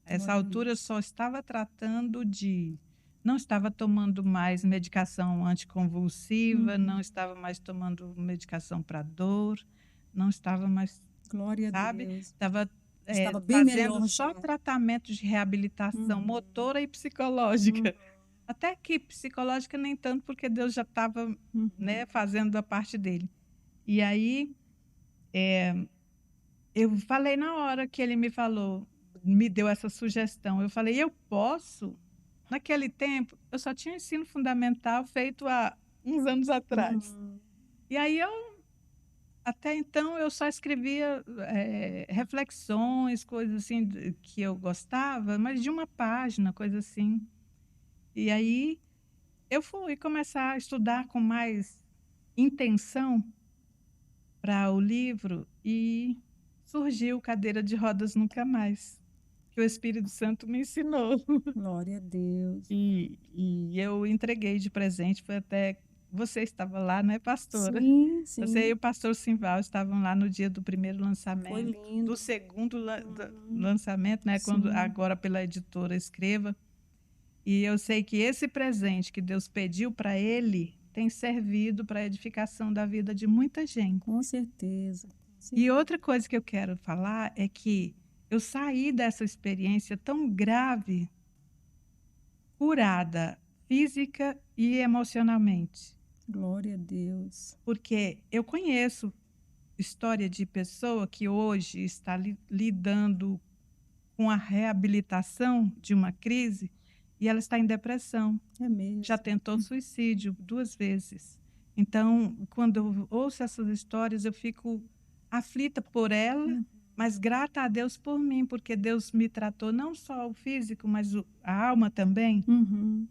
A essa altura, eu só estava tratando de... Não estava tomando mais medicação anticonvulsiva, não estava mais tomando medicação para dor, não estava mais, Glória a sabe? Deus. Estava Estava bem fazendo melhor só já. tratamento de reabilitação motora e psicológica. Até que psicológica nem tanto, porque Deus já estava fazendo a parte dele. E aí, eu falei na hora que ele me falou, me deu essa sugestão, eu falei, eu posso? Naquele tempo, eu só tinha ensino fundamental feito há uns anos atrás. E aí, até então, eu só escrevia reflexões, coisas assim que eu gostava, mas de uma página, coisa assim. E aí, eu fui começar a estudar com mais intenção para o livro e surgiu Cadeira de Rodas Nunca Mais, que o Espírito Santo me ensinou. Glória a Deus. E eu entreguei de presente, foi até... Você estava lá, né, pastora? Sim, sim. Você e o pastor Simval estavam lá no dia do primeiro Foi lançamento, lindo. do segundo lançamento, né, quando agora pela editora Escreva. E eu sei que esse presente que Deus pediu para ele tem servido para a edificação da vida de muita gente. Com certeza. E outra coisa que eu quero falar é que eu saí dessa experiência tão grave, curada física e emocionalmente. Glória a Deus. Porque eu conheço história de pessoa que hoje está lidando com a reabilitação de uma crise e ela está em depressão. É mesmo. Já tentou suicídio 2 vezes. Então, quando eu ouço essas histórias, eu fico aflita por ela, mas grata a Deus por mim, porque Deus me tratou não só o físico, mas a alma também,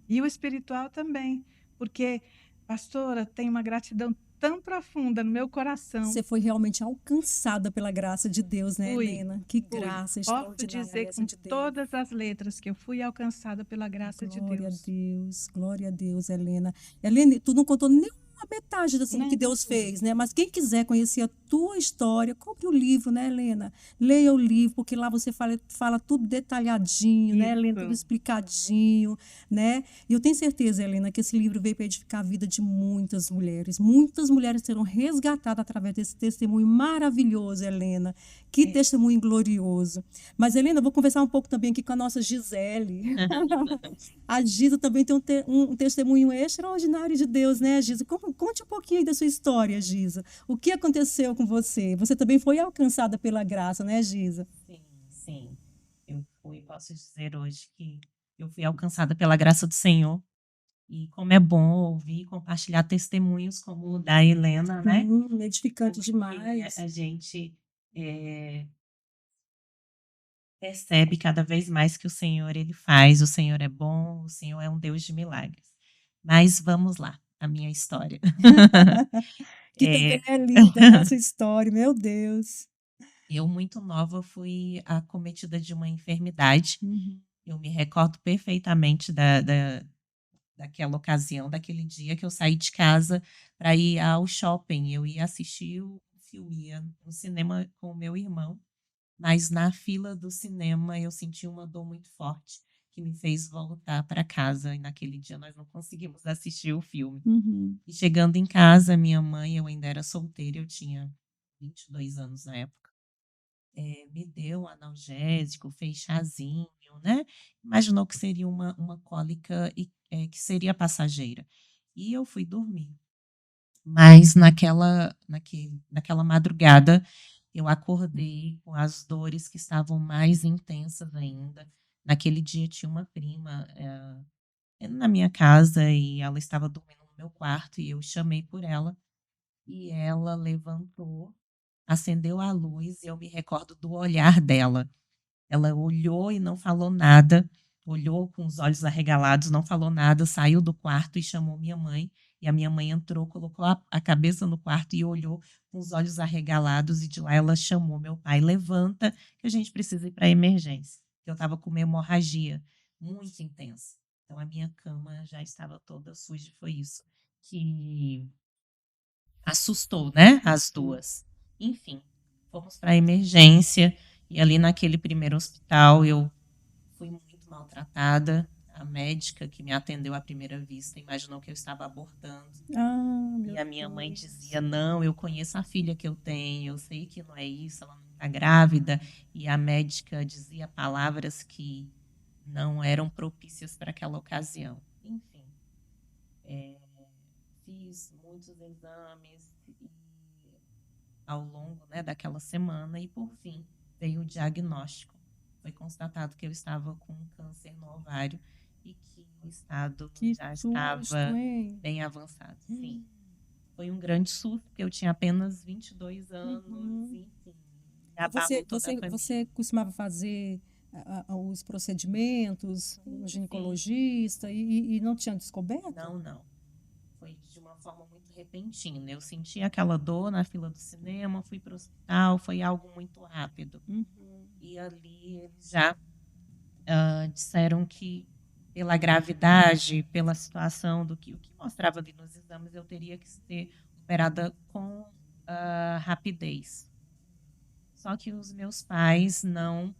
e o espiritual também. Porque, pastora, tem uma gratidão tão profunda no meu coração. Você foi realmente alcançada pela graça de Deus, né, Fui, Helena? Que graça Posso extraordinária dizer essa com de Deus. todas as letras que eu fui alcançada pela graça de Glória a Deus. Deus, glória a Deus, Helena. Helena, tu não contou nem a metade assim, do que Deus fez, né? Mas quem quiser conhecer a tua história, compre o livro, né, Helena? Leia o livro, porque lá você fala tudo detalhadinho, né, Helena? Tudo explicadinho, né? E eu tenho certeza, Helena, que esse livro veio para edificar a vida de muitas mulheres. Muitas mulheres serão resgatadas através desse testemunho maravilhoso, Helena. Que testemunho glorioso. Mas, Helena, eu vou conversar um pouco também aqui com a nossa Gisele. A Gisa também tem um testemunho extraordinário de Deus, né, Gisa? Conte um pouquinho aí da sua história, Gisa. O que aconteceu com você? Você também foi alcançada pela graça, né, Gisa? Sim, sim. Posso dizer hoje que eu fui alcançada pela graça do Senhor. E como é bom ouvir e compartilhar testemunhos como o da Helena, né? Edificante Porque demais. a gente percebe cada vez mais que o Senhor, ele faz. O Senhor é bom, o Senhor é um Deus de milagres. Mas vamos lá, a minha história. Que também é linda, né, essa história, meu Deus. Eu, muito nova, fui acometida de uma enfermidade. Eu me recordo perfeitamente daquela ocasião, daquele dia que eu saí de casa para ir ao shopping. Eu ia assistir o filme, ia no cinema com o meu irmão, mas na fila do cinema eu senti uma dor muito forte que me fez voltar para casa. E naquele dia nós não conseguimos assistir o filme. E chegando em casa, minha mãe, eu ainda era solteira, eu tinha 22 anos na época, me deu um analgésico, fez chazinho, né? Imaginou que seria uma cólica e que seria passageira. E eu fui dormir. Mas naquela madrugada, eu acordei com as dores que estavam mais intensas ainda. Naquele dia tinha uma prima na minha casa e ela estava dormindo no meu quarto e eu chamei por ela. E ela levantou, acendeu a luz e eu me recordo do olhar dela. Ela olhou e não falou nada, olhou com os olhos arregalados, não falou nada, saiu do quarto e chamou minha mãe. E a minha mãe entrou, colocou a cabeça no quarto e olhou com os olhos arregalados. E de lá ela chamou meu pai: levanta, que a gente precisa ir para a emergência. Eu estava com uma hemorragia muito intensa. Então a minha cama já estava toda suja. Foi isso que assustou, né? As duas. Enfim, fomos para a emergência. E ali naquele primeiro hospital eu fui muito maltratada. A médica que me atendeu à primeira vista imaginou que eu estava abortando. Ah, meu E a minha mãe Deus. dizia: não, eu conheço a filha que eu tenho, eu sei que não é isso, ela não está grávida. E a médica dizia palavras que não eram propícias para aquela ocasião. Enfim, fiz muitos exames ao longo, né, daquela semana e, por fim, veio o diagnóstico. Foi constatado que eu estava com câncer no ovário e que o estado Que já susto, estava hein? bem avançado. Sim. Foi um grande susto, porque eu tinha apenas 22 anos, enfim, abalou toda a família. Você costumava fazer os procedimentos no ginecologista e não tinha descoberto? Não. Foi de uma forma muito repentina. Eu senti aquela dor na fila do cinema, fui para o hospital, foi algo muito rápido. E ali eles já disseram que, pela gravidade, pela situação do que o que mostrava ali nos exames, eu teria que ser operada com rapidez. Só que os meus pais não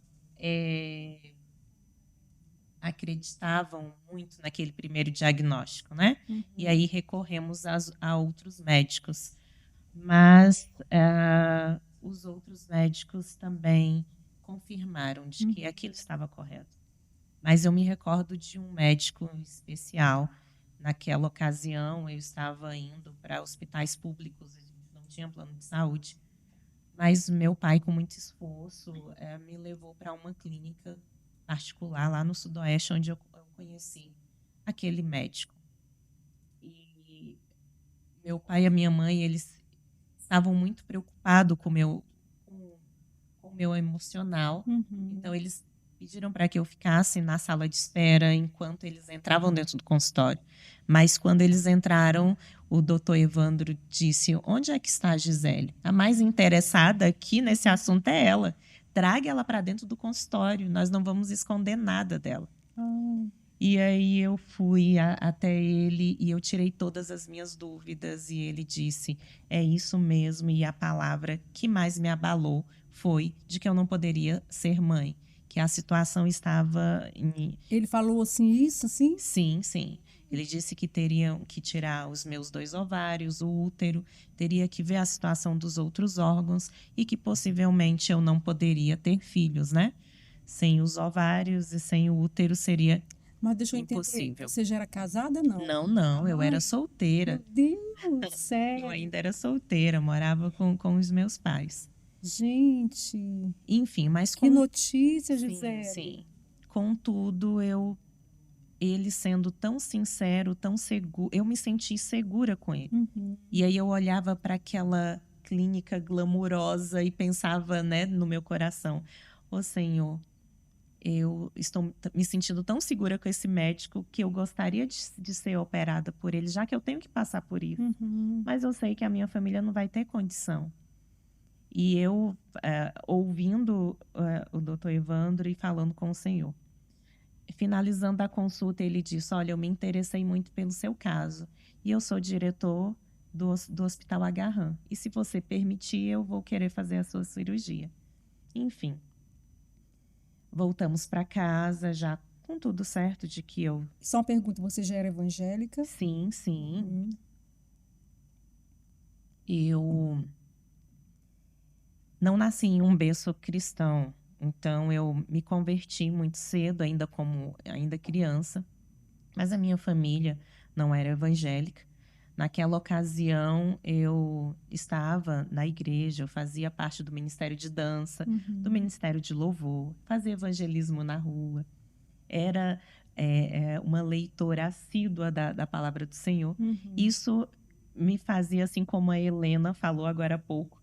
acreditavam muito naquele primeiro diagnóstico, né? E aí recorremos a outros médicos. Mas os outros médicos também confirmaram de que aquilo estava correto. Mas eu me recordo de um médico especial. Naquela ocasião, eu estava indo para hospitais públicos, não tinha plano de saúde. Mas meu pai, com muito esforço, me levou para uma clínica particular lá no Sudoeste, onde eu conheci aquele médico. E meu pai e a minha mãe, eles estavam muito preocupados com o meu emocional. Então, eles pediram para que eu ficasse na sala de espera enquanto eles entravam dentro do consultório. Mas quando eles entraram, o doutor Evandro disse: onde é que está a Gisele? A mais interessada aqui nesse assunto é ela. Traga ela para dentro do consultório, nós não vamos esconder nada dela. E aí eu fui até ele e eu tirei todas as minhas dúvidas e ele disse: é isso mesmo. E a palavra que mais me abalou foi de que eu não poderia ser mãe, que a situação estava Ele falou assim, isso, assim? Sim. Ele disse que teriam que tirar os meus 2 ovários, o útero, teria que ver a situação dos outros órgãos e que possivelmente eu não poderia ter filhos, né? Sem os ovários e sem o útero seria Mas deixa eu impossível. entender, você já era casada, não? Não, eu era solteira. Meu Deus, sério? Eu ainda era solteira, morava com os meus pais. Gente, Enfim, mas que notícia, Gisele. Sim. Contudo, ele sendo tão sincero, tão seguro, eu me senti segura com ele. E aí eu olhava para aquela clínica glamurosa e pensava, né, no meu coração: ô Senhor, eu estou me sentindo tão segura com esse médico que eu gostaria de ser operada por ele, já que eu tenho que passar por isso. Mas eu sei que a minha família não vai ter condição. E eu, ouvindo o doutor Evandro e falando com o Senhor, finalizando a consulta, ele disse: olha, eu me interessei muito pelo seu caso e eu sou diretor do Hospital Agarran. E se você permitir, eu vou querer fazer a sua cirurgia. Enfim, voltamos para casa já com tudo certo de que eu... Só uma pergunta, você já era evangélica? Sim. Eu não nasci em um berço cristão, então eu me converti muito cedo, ainda criança, mas a minha família não era evangélica. Naquela ocasião, eu estava na igreja, eu fazia parte do Ministério de Dança, do Ministério de Louvor, fazia evangelismo na rua. Era uma leitora assídua da palavra do Senhor. Isso me fazia, assim como a Helena falou agora há pouco,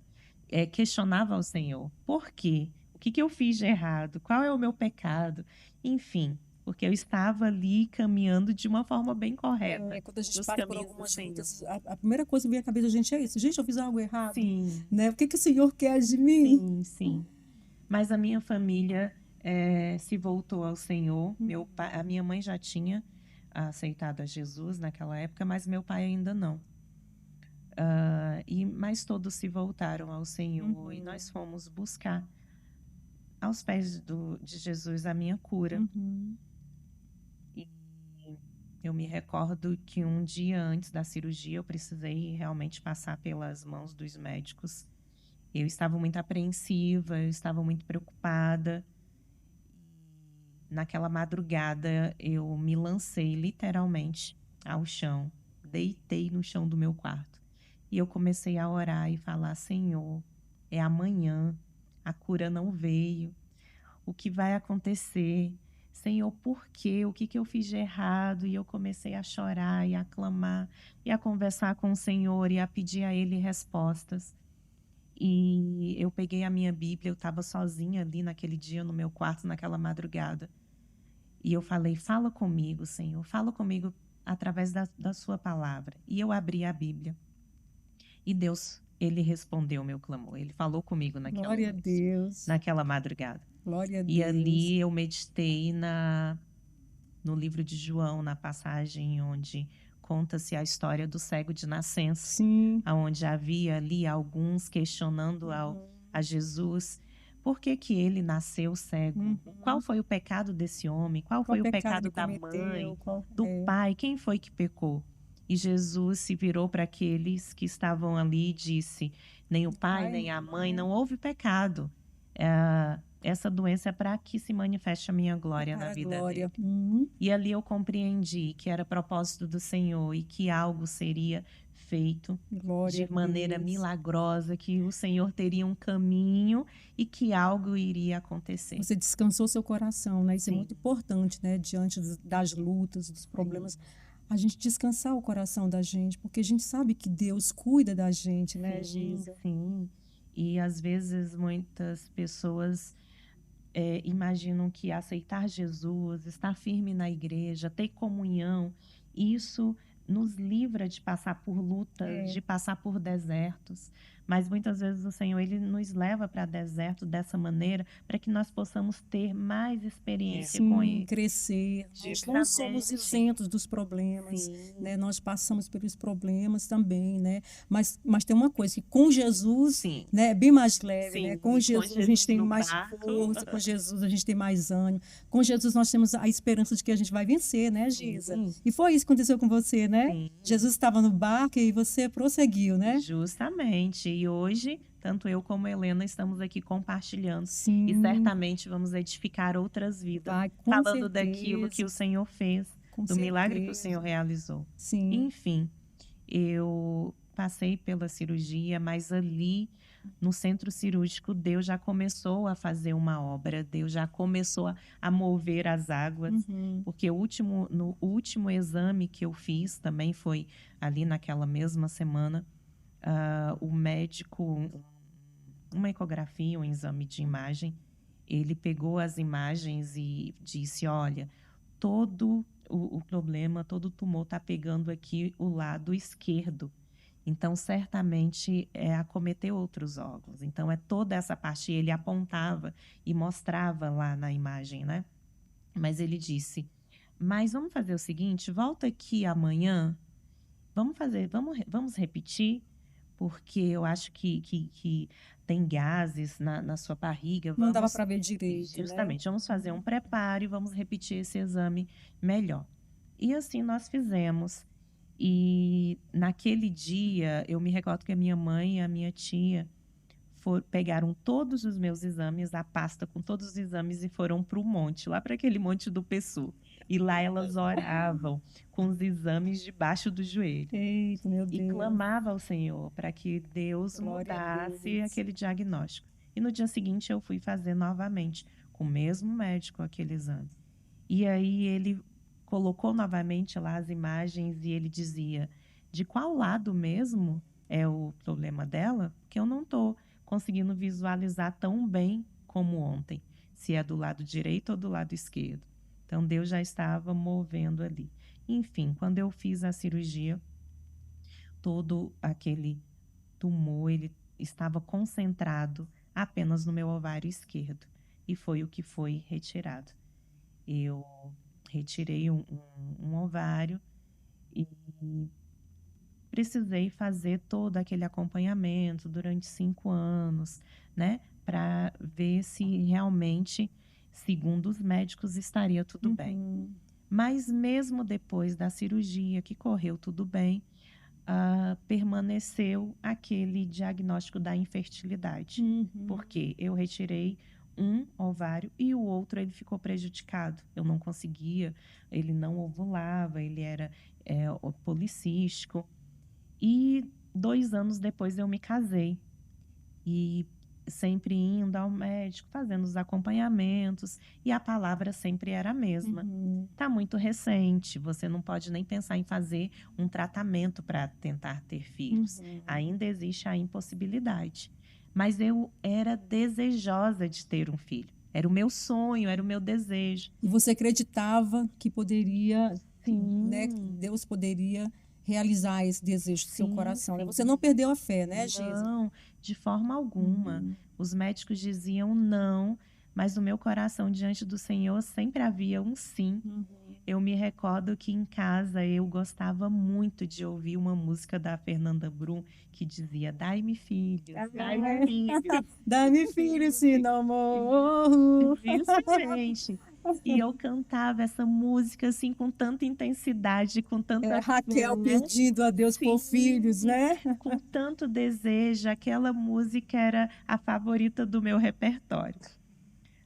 questionava ao Senhor: por quê? O que eu fiz de errado? Qual é o meu pecado? Enfim, porque eu estava ali caminhando de uma forma bem correta. Quando a gente Nos passa por caminhos do algumas Senhor. lutas, a primeira coisa que vem à cabeça da gente é isso. Gente, eu fiz algo errado, Sim, né? O que que o Senhor quer de mim? sim, sim. Mas a minha família se voltou ao Senhor. A minha mãe já tinha aceitado a Jesus naquela época, mas meu pai ainda não. Mas todos se voltaram ao Senhor e nós fomos buscar aos pés de Jesus a minha cura. E eu me recordo que um dia antes da cirurgia eu precisei realmente passar pelas mãos dos médicos. Eu estava muito apreensiva, eu estava muito preocupada. Naquela madrugada eu me lancei literalmente ao chão, deitei no chão do meu quarto. E eu comecei a orar e falar: Senhor, é amanhã, a cura não veio, o que vai acontecer? Senhor, por quê? O que que eu fiz de errado? E eu comecei a chorar e a clamar e a conversar com o Senhor e a pedir a Ele respostas. E eu peguei a minha Bíblia, eu estava sozinha ali naquele dia no meu quarto, naquela madrugada. E eu falei: fala comigo, Senhor, fala comigo através da sua palavra. E eu abri a Bíblia. E Deus, Ele respondeu o meu clamor. Ele falou comigo Glória a Deus. naquela madrugada. Glória a E Deus. ali eu meditei no livro de João, na passagem onde conta-se a história do cego de nascença. Sim. Onde havia ali alguns questionando a Jesus por que que ele nasceu cego. Qual foi o pecado desse homem? Qual foi o pecado da mãe, do pai? Quem foi que pecou? E Jesus se virou para aqueles que estavam ali e disse: nem o pai, nem a mãe, não houve pecado. Essa doença é para que se manifeste a minha glória na vida dele. E ali eu compreendi que era propósito do Senhor e que algo seria feito de maneira milagrosa, que o Senhor teria um caminho e que algo iria acontecer. Você descansou seu coração, né? Isso é muito importante, né? Diante das lutas, dos problemas. A gente descansar o coração da gente, porque a gente sabe que Deus cuida da gente, né, Giza? Sim. E às vezes muitas pessoas imaginam que aceitar Jesus, estar firme na igreja, ter comunhão, isso nos livra de passar por lutas, de passar por desertos. Mas muitas vezes o Senhor, Ele nos leva para deserto dessa maneira para que nós possamos ter mais experiência com Ele. Crescer. Nós não somos isentos dos problemas, né? Nós passamos pelos problemas também, né? Mas tem uma coisa, que com Jesus, né, é bem mais leve, né? Com Jesus a gente tem mais força, com Jesus a gente tem mais ânimo. Com Jesus nós temos a esperança de que a gente vai vencer, né, Giza? E foi isso que aconteceu com você, né? Jesus estava no barco e você prosseguiu, né? Justamente. E hoje, tanto eu como a Helena estamos aqui compartilhando. E certamente vamos edificar outras vidas. Falando daquilo que o Senhor fez, do milagre que o Senhor realizou. Enfim, eu passei pela cirurgia, mas ali no centro cirúrgico, Deus já começou a fazer uma obra, Deus já começou a mover as águas, porque no último exame que eu fiz, também foi ali naquela mesma semana, o médico, uma ecografia, um exame de imagem, ele pegou as imagens e disse: olha, todo o problema, todo o tumor está pegando aqui o lado esquerdo. Então, certamente, acometeu outros órgãos. Então, é toda essa parte. Ele apontava e mostrava lá na imagem, né? Mas ele disse: mas vamos fazer o seguinte, volta aqui amanhã, vamos repetir, porque eu acho que tem gases na sua barriga. Não dava para ver direito, justamente, né? Vamos fazer um preparo e vamos repetir esse exame melhor. E assim nós fizemos. E naquele dia, eu me recordo que a minha mãe e a minha tia pegaram todos os meus exames, a pasta com todos os exames, e foram para o monte, lá para aquele monte do Pessu. E lá elas oravam com os exames debaixo do joelho. Eita, meu Deus. E clamavam ao Senhor para que Deus mudasse aquele diagnóstico. E no dia seguinte eu fui fazer novamente, com o mesmo médico, aquele exame. E aí ele colocou novamente lá as imagens e ele dizia: de qual lado mesmo é o problema dela? Porque eu não estou conseguindo visualizar tão bem como ontem, se é do lado direito ou do lado esquerdo. Então, Deus já estava movendo ali. Enfim, quando eu fiz a cirurgia, todo aquele tumor, ele estava concentrado apenas no meu ovário esquerdo. E foi o que foi retirado. Eu retirei um ovário e precisei fazer todo aquele acompanhamento durante 5 anos, né? Para ver se realmente, segundo os médicos, estaria tudo bem. Uhum. Mas mesmo depois da cirurgia, que correu tudo bem, permaneceu aquele diagnóstico da infertilidade. Uhum. Porque eu retirei um ovário e o outro ele ficou prejudicado. Eu não conseguia, ele não ovulava, ele era policístico. E 2 anos depois eu me casei. E sempre indo ao médico, fazendo os acompanhamentos, e a palavra sempre era a mesma. Uhum. Tá muito recente, você não pode nem pensar em fazer um tratamento para tentar ter filhos. Uhum. Ainda existe a impossibilidade. Mas eu era desejosa de ter um filho. Era o meu sonho, era o meu desejo. E você acreditava que poderia, né, que Sim. Deus poderia realizar esse desejo do seu Sim, coração, né? sim. Você não perdeu a fé, né, Geisa? Não, de forma alguma. Uhum. Os médicos diziam não, mas no meu coração diante do Senhor sempre havia um sim. Uhum. Eu me recordo que em casa eu gostava muito de ouvir uma música da Fernanda Brum que dizia: Dai-me filhos, dai-me filhos. Dá-me filho, se não morro. Justamente. E eu cantava essa música assim com tanta intensidade, com tanta Raquel fé, pedindo a Deus por filhos, né? com tanto desejo. Aquela música era a favorita do meu repertório.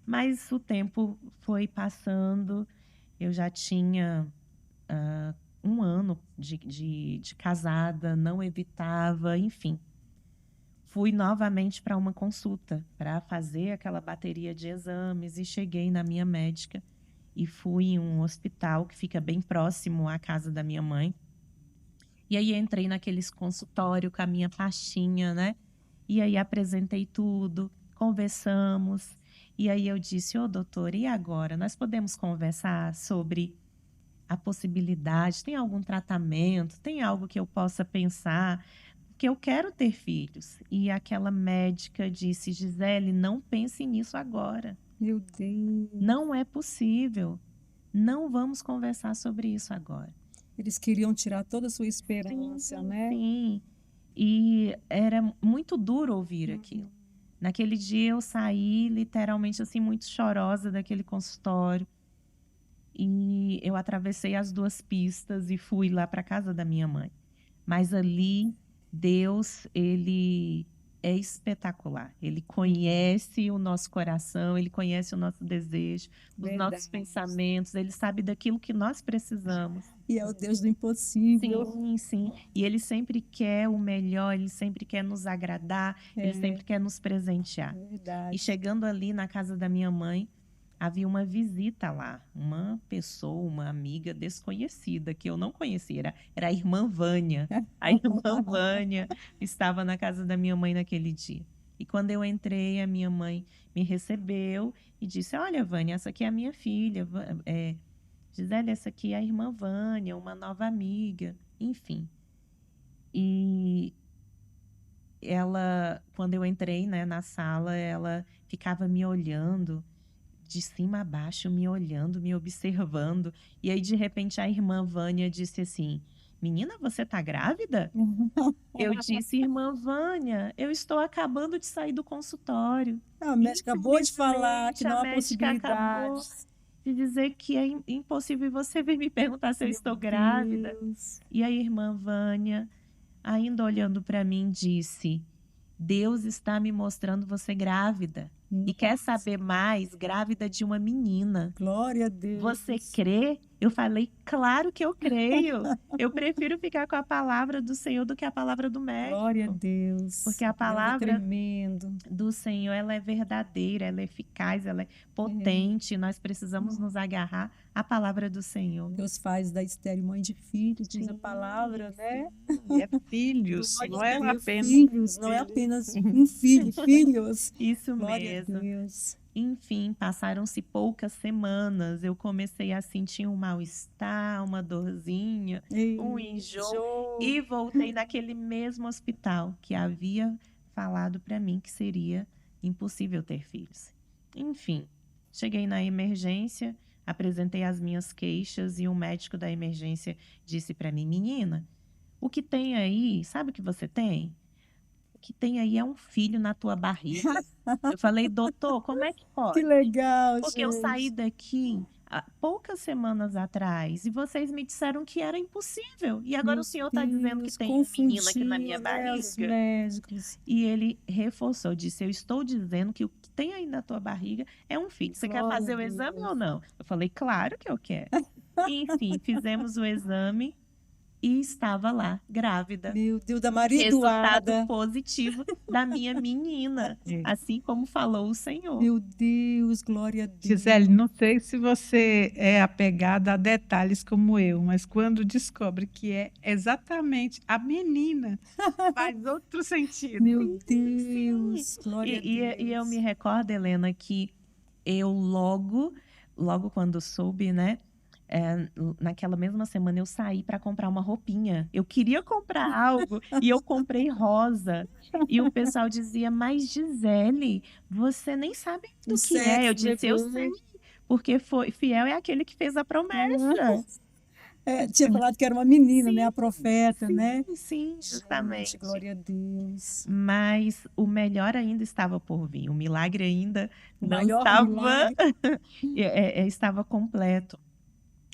Mas o tempo foi passando, eu já tinha 1 ano de casada, não evitava, enfim. Fui novamente para uma consulta para fazer aquela bateria de exames e cheguei na minha médica e fui em um hospital que fica bem próximo à casa da minha mãe. E aí entrei naqueles consultórios com a minha pastinha, né? E aí apresentei tudo, conversamos. E aí eu disse: ô doutor, e agora? Nós podemos conversar sobre a possibilidade? Tem algum tratamento? Tem algo que eu possa pensar? Porque eu quero ter filhos. E aquela médica disse: Gisele, não pense nisso agora. Meu Deus. Não é possível. Não vamos conversar sobre isso agora. Eles queriam tirar toda a sua esperança, né? Sim. E era muito duro ouvir aquilo. Naquele dia eu saí literalmente assim muito chorosa daquele consultório. E eu atravessei as 2 pistas e fui lá para casa da minha mãe. Mas ali Deus, ele é espetacular. Ele conhece o nosso coração, ele conhece o nosso desejo, os Verdade. nossos pensamentos, ele sabe daquilo que nós precisamos. E é o Deus do impossível. Sim, sim. E ele sempre quer o melhor, ele sempre quer nos agradar, ele sempre quer nos presentear. E Verdade. chegando ali na casa da minha mãe, havia uma visita lá, uma pessoa, uma amiga desconhecida que eu não conhecia, era a irmã Vânia. A irmã Vânia estava na casa da minha mãe naquele dia. E quando eu entrei, a minha mãe me recebeu e disse: olha, Vânia, essa aqui é a minha filha. Gisele, essa aqui é a irmã Vânia, uma nova amiga, enfim. E ela, quando eu entrei, né, na sala, ela ficava me olhando de cima a baixo, me olhando, me observando. E aí, de repente, a irmã Vânia disse assim: menina, você tá grávida? Eu disse: irmã Vânia, eu estou acabando de sair do consultório. A médica acabou de falar que não há Infelizmente, a médica acabou possibilidades. de dizer que é impossível e você vem me perguntar se eu estou grávida. Deus. E a irmã Vânia, ainda olhando para mim, disse: Deus está me mostrando você grávida. E quer saber mais? Grávida de uma menina. Glória a Deus. Você crê? Eu falei: claro que eu creio. Eu prefiro ficar com a palavra do Senhor do que a palavra do médico. Glória a Deus. Porque a Deus é palavra tremendo. do Senhor, ela é verdadeira, ela é eficaz, ela é potente. Nós precisamos nos agarrar à palavra do Senhor. Deus faz da estéril mãe de filhos, diz a palavra, né? É filhos, não é Glória a Deus, apenas filhos, não é apenas um filho, filhos. Isso Glória a peso. Deus. Enfim, passaram-se poucas semanas, eu comecei a sentir um mal-estar, uma dorzinha, um enjoo, e voltei naquele mesmo hospital que havia falado para mim que seria impossível ter filhos. Enfim, cheguei na emergência, apresentei as minhas queixas e o médico da emergência disse para mim: menina, o que tem aí, sabe o que você tem? O que tem aí é um filho na tua barriga. Eu falei: doutor, como é que Que pode? legal, Porque eu saí gente. daqui há poucas semanas atrás e vocês me disseram que era impossível. E agora Meu o senhor está dizendo que Deus, tem um menino aqui na minha confundiu, né, os barriga? médicos. E ele reforçou, disse: eu estou dizendo que o que tem aí na tua barriga é um filho. Você quer Glória a fazer o exame Deus. ou não? Eu falei: claro que eu quero. Enfim, fizemos o exame e estava lá, grávida. Meu Deus, da Maria Resultado Eduarda. positivo da minha menina, É. assim como falou o Senhor. Meu Deus, glória a Deus. Gisele, não sei se você é apegada a detalhes como eu, mas quando descobre que é exatamente a menina, faz outro sentido. Meu Deus, glória a E eu me Deus. recordo, Helena, que eu logo quando soube, né? Naquela mesma semana eu saí para comprar uma roupinha. Eu queria comprar algo e eu comprei rosa. E o pessoal dizia: mas Gisele, você nem sabe O do que é. Eu sexo disse: eu chegou. sei, porque fiel é aquele que fez a promessa. Tinha falado que era uma menina, né? Sim, A profeta, né? sim, Gente, justamente. glória a Deus. Mas o melhor ainda estava por vir. O milagre ainda O não maior estava, milagre. estava completo.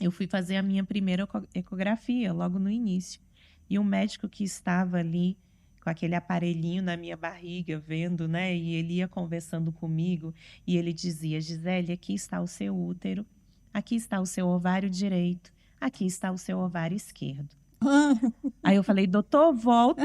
Eu fui fazer a minha primeira ecografia logo no início. E o médico que estava ali com aquele aparelhinho na minha barriga, vendo, né? E ele ia conversando comigo e ele dizia: Gisele, aqui está o seu útero, aqui está o seu ovário direito, aqui está o seu ovário esquerdo. Aí eu falei: doutor, volta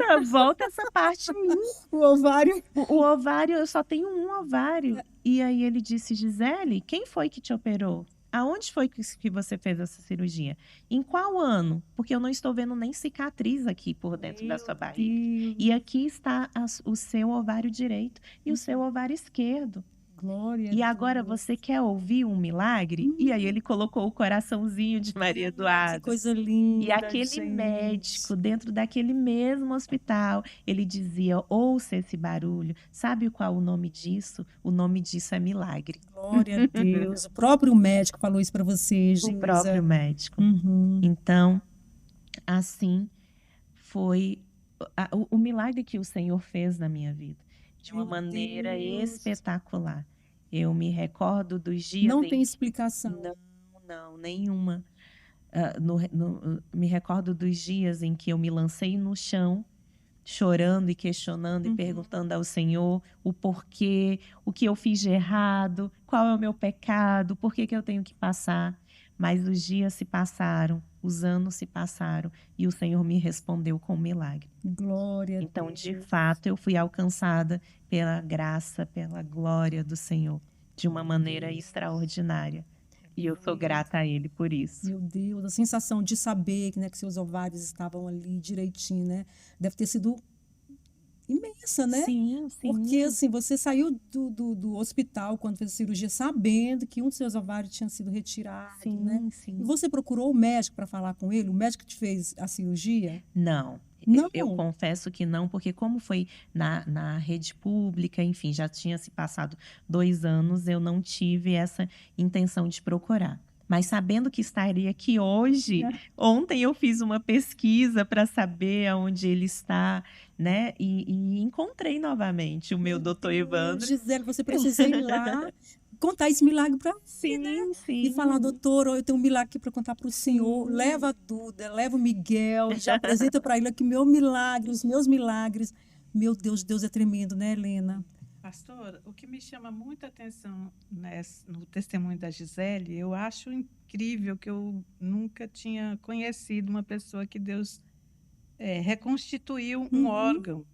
essa parte aí. O ovário. O ovário, eu só tenho um ovário. E aí ele disse: Gisele, quem foi que te operou? Aonde foi que você fez essa cirurgia? Em qual ano? Porque eu não estou vendo nem cicatriz aqui por dentro da sua barriga. Deus. E aqui está o seu ovário direito e o seu ovário esquerdo. Glória a E agora Deus. você quer ouvir um milagre? E aí ele colocou o coraçãozinho de Maria Que Eduarda. coisa linda, E aquele gente. médico, dentro daquele mesmo hospital, ele dizia: ouça esse barulho. Sabe qual o nome disso? O nome disso é milagre. Glória a Deus. O próprio médico falou isso para você, O Gisa. próprio médico. Uhum. Então, assim foi o milagre que o Senhor fez na minha vida, de uma Meu maneira Deus. espetacular. Eu me recordo dos dias Não em tem que. explicação. Não, nenhuma. Me recordo dos dias em que eu me lancei no chão, chorando e questionando e perguntando ao Senhor o porquê, o que eu fiz de errado, qual é o meu pecado, por que que eu tenho que passar. Mas os dias se passaram, os anos se passaram e o Senhor me respondeu com um milagre. Glória a Então, Deus. de fato, eu fui alcançada pela graça, pela glória do Senhor, de uma maneira extraordinária. E eu sou grata a Ele por isso. Meu Deus, a sensação de saber, né, que seus ovários estavam ali direitinho, né? Deve ter sido imensa, né? Sim, Porque, sim. assim, você saiu do hospital quando fez a cirurgia sabendo que um dos seus ovários tinha sido retirado, né? Sim, E sim. você procurou o médico para falar com ele? O médico que te fez a cirurgia? Não. Não. Eu confesso que não, porque como foi na rede pública, enfim, já tinha se passado 2 anos, eu não tive essa intenção de procurar. Mas sabendo que estaria aqui hoje, ontem eu fiz uma pesquisa para saber aonde ele está, né? E encontrei novamente o meu doutor Evandro. Gisele, você precisa ir lá contar esse milagre para Sim, e sim. falar, doutor, eu tenho um milagre aqui para contar para o senhor. Sim. Leva a Duda, leva o Miguel, já apresenta para ele aqui meu milagre, os meus milagres. Meu Deus, Deus é tremendo, né, Helena? Pastor, o que me chama muita atenção no testemunho da Gisele, eu acho incrível que eu nunca tinha conhecido uma pessoa que Deus reconstituiu um órgão.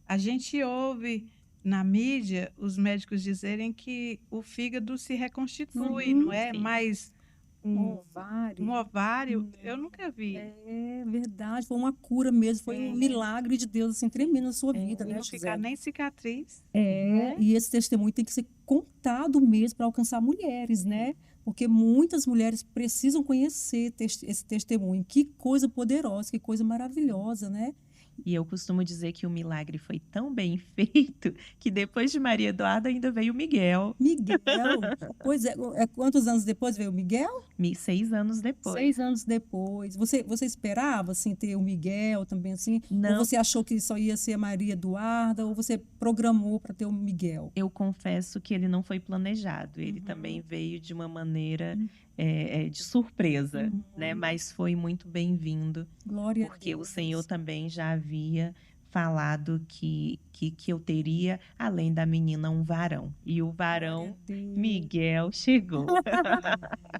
A gente ouve na mídia os médicos dizerem que o fígado se reconstitui, não é? Sim. Mas um Ovário. ovário, eu nunca vi. É verdade, foi uma cura mesmo, foi um milagre de Deus, assim, tremendo na sua vida, E né, não ficar Gisele? nem cicatriz. E esse testemunho tem que ser contado mesmo para alcançar mulheres, né? Porque muitas mulheres precisam conhecer esse testemunho. Que coisa poderosa, que coisa maravilhosa, né? E eu costumo dizer que o milagre foi tão bem feito que depois de Maria Eduarda ainda veio o Miguel, Miguel, pois é, quantos anos depois veio o Miguel? 6 anos depois. 6 anos depois. Você esperava, assim, ter o Miguel também, assim? Ou Não, você achou que só ia ser a Maria Eduarda? Ou você programou para ter o Miguel? eu confesso que ele não foi planejado. Ele também veio de uma maneira de surpresa, né? Mas foi muito bem-vindo, Glória a porque o Deus. Senhor também já havia falado que eu teria, além da menina, um varão. E o varão, Miguel, chegou.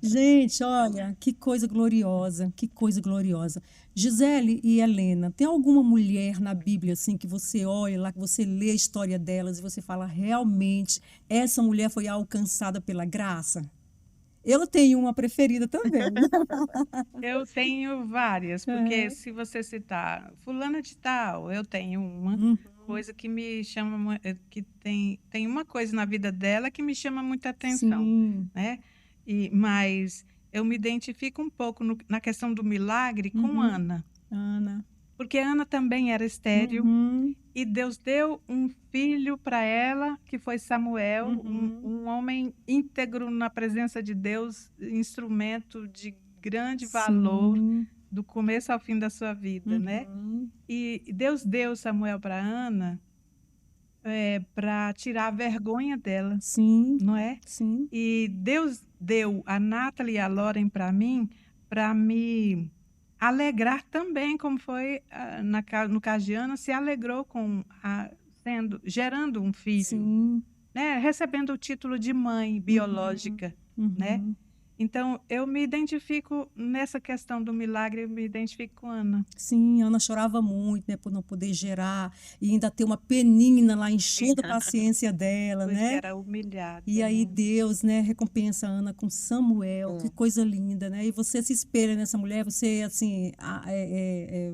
Gente, olha, que coisa gloriosa, que coisa gloriosa. Gisele e Helena, tem alguma mulher na Bíblia assim que você olha lá, que você lê a história delas e você fala, realmente, essa mulher foi alcançada pela graça? Eu tenho uma preferida também. Eu tenho várias, porque se você citar fulana de tal, eu tenho uma coisa que me chama, que tem uma coisa na vida dela que me chama muita atenção, Sim. né? Mas eu me identifico um pouco na questão do milagre com Ana, Ana. porque Ana também era estéril e Deus deu um filho para ela, que foi Samuel, um homem íntegro na presença de Deus, instrumento de grande valor do começo ao fim da sua vida, né? E Deus deu Samuel para Ana para tirar a vergonha dela, Sim. não é? Sim. E Deus deu a Nathalie e a Lauren para mim, para me alegrar também, como foi no caso de Ana, se alegrou com gerando um filho, Sim. né? Recebendo o título de mãe biológica, né? Então, eu me identifico nessa questão do milagre, eu me identifico com Ana. Sim, Ana chorava muito, né, por não poder gerar e ainda ter uma penina lá enchendo a paciência dela, Porque né? era humilhada. E aí Deus, né, recompensa a Ana com Samuel, que coisa linda, né? E você se espelha nessa mulher, você, assim,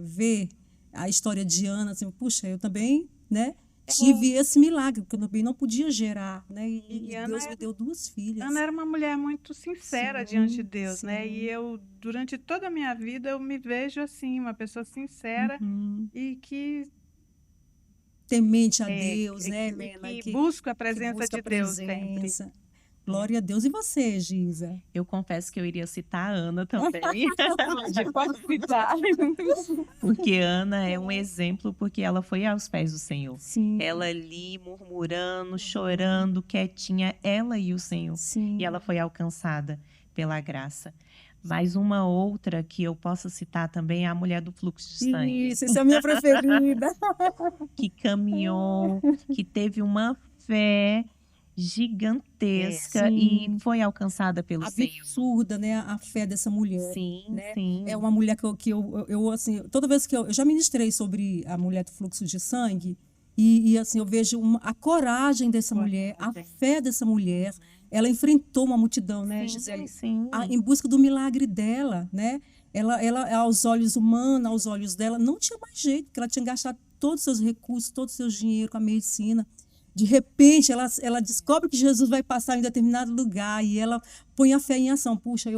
vê a história de Ana, assim, puxa, eu também, né, tive esse milagre, porque eu também não podia gerar, né? E Deus me deu 2 filhas. Ana era uma mulher muito sincera diante de Deus, né? E eu, durante toda a minha vida, eu me vejo assim, uma pessoa sincera e que temente a Deus, né, Helena? que busca a presença busca de a Deus presença. sempre. Glória a Deus. E você, Giza? Eu confesso que eu iria citar a Ana também. Pode citar. Porque Ana é um exemplo, porque ela foi aos pés do Senhor. Sim. Ela ali, murmurando, chorando, quietinha, ela e o Senhor. Sim. E ela foi alcançada pela graça. Mas uma outra que eu posso citar também é a mulher do fluxo de sangue. Isso, essa é a minha preferida. Que caminhou, que teve uma fé gigantesca e foi alcançada pelo Senhor. Absurda, né, a fé dessa mulher. Sim, né? sim. É uma mulher que eu assim, toda vez que eu já ministrei sobre a mulher do fluxo de sangue e assim, eu vejo a coragem dessa mulher, a fé dessa mulher. Ela enfrentou uma multidão, né, Gisele? Sim. Em busca do milagre dela, né? Ela, aos olhos humanos, aos olhos dela, não tinha mais jeito, porque ela tinha gastado todos os seus recursos, todo o seu dinheiro com a medicina. De repente, ela descobre que Jesus vai passar em determinado lugar e ela põe a fé em ação. Puxa,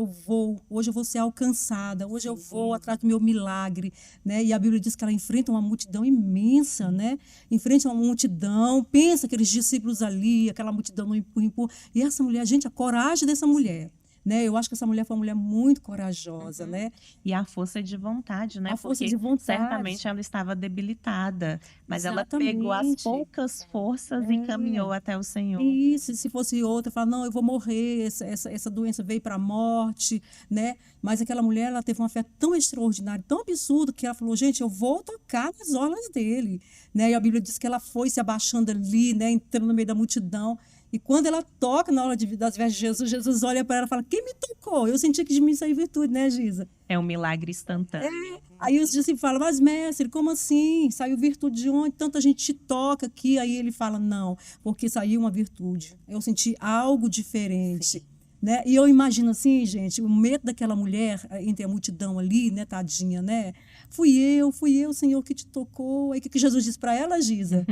hoje eu vou ser alcançada, hoje eu vou atrás do meu milagre, né? E a Bíblia diz que ela enfrenta uma multidão imensa, né? Enfrenta uma multidão, pensa aqueles discípulos ali, aquela multidão no empurra. E essa mulher, gente, a coragem dessa mulher, né? Eu acho que essa mulher foi uma mulher muito corajosa, né? E a força de vontade, né? A força Porque de vontade. certamente ela estava debilitada, mas ela pegou as Exatamente. poucas forças e caminhou até o Senhor. Isso, se fosse outra, fala, não, eu vou morrer, essa doença veio para a morte, né? Mas aquela mulher, ela teve uma fé tão extraordinária, tão absurda, que ela falou, gente, eu vou tocar nas orlas dele, né? E a Bíblia diz que ela foi se abaixando ali, né? Entrando no meio da multidão. E quando ela toca na hora das vestes de Jesus, Jesus olha para ela e fala, quem me tocou? Eu senti que de mim saiu virtude, né, Giza? É um milagre instantâneo. Aí os discípulos falam, mas mestre, como assim? Saiu virtude de onde? Tanta gente te toca aqui. Aí ele fala, não, porque saiu uma virtude. Eu senti algo diferente. né? E eu imagino assim, gente, o medo daquela mulher entre a multidão ali, né, tadinha, né? Fui eu, Senhor, que te tocou. Aí o que Jesus disse para ela, Giza?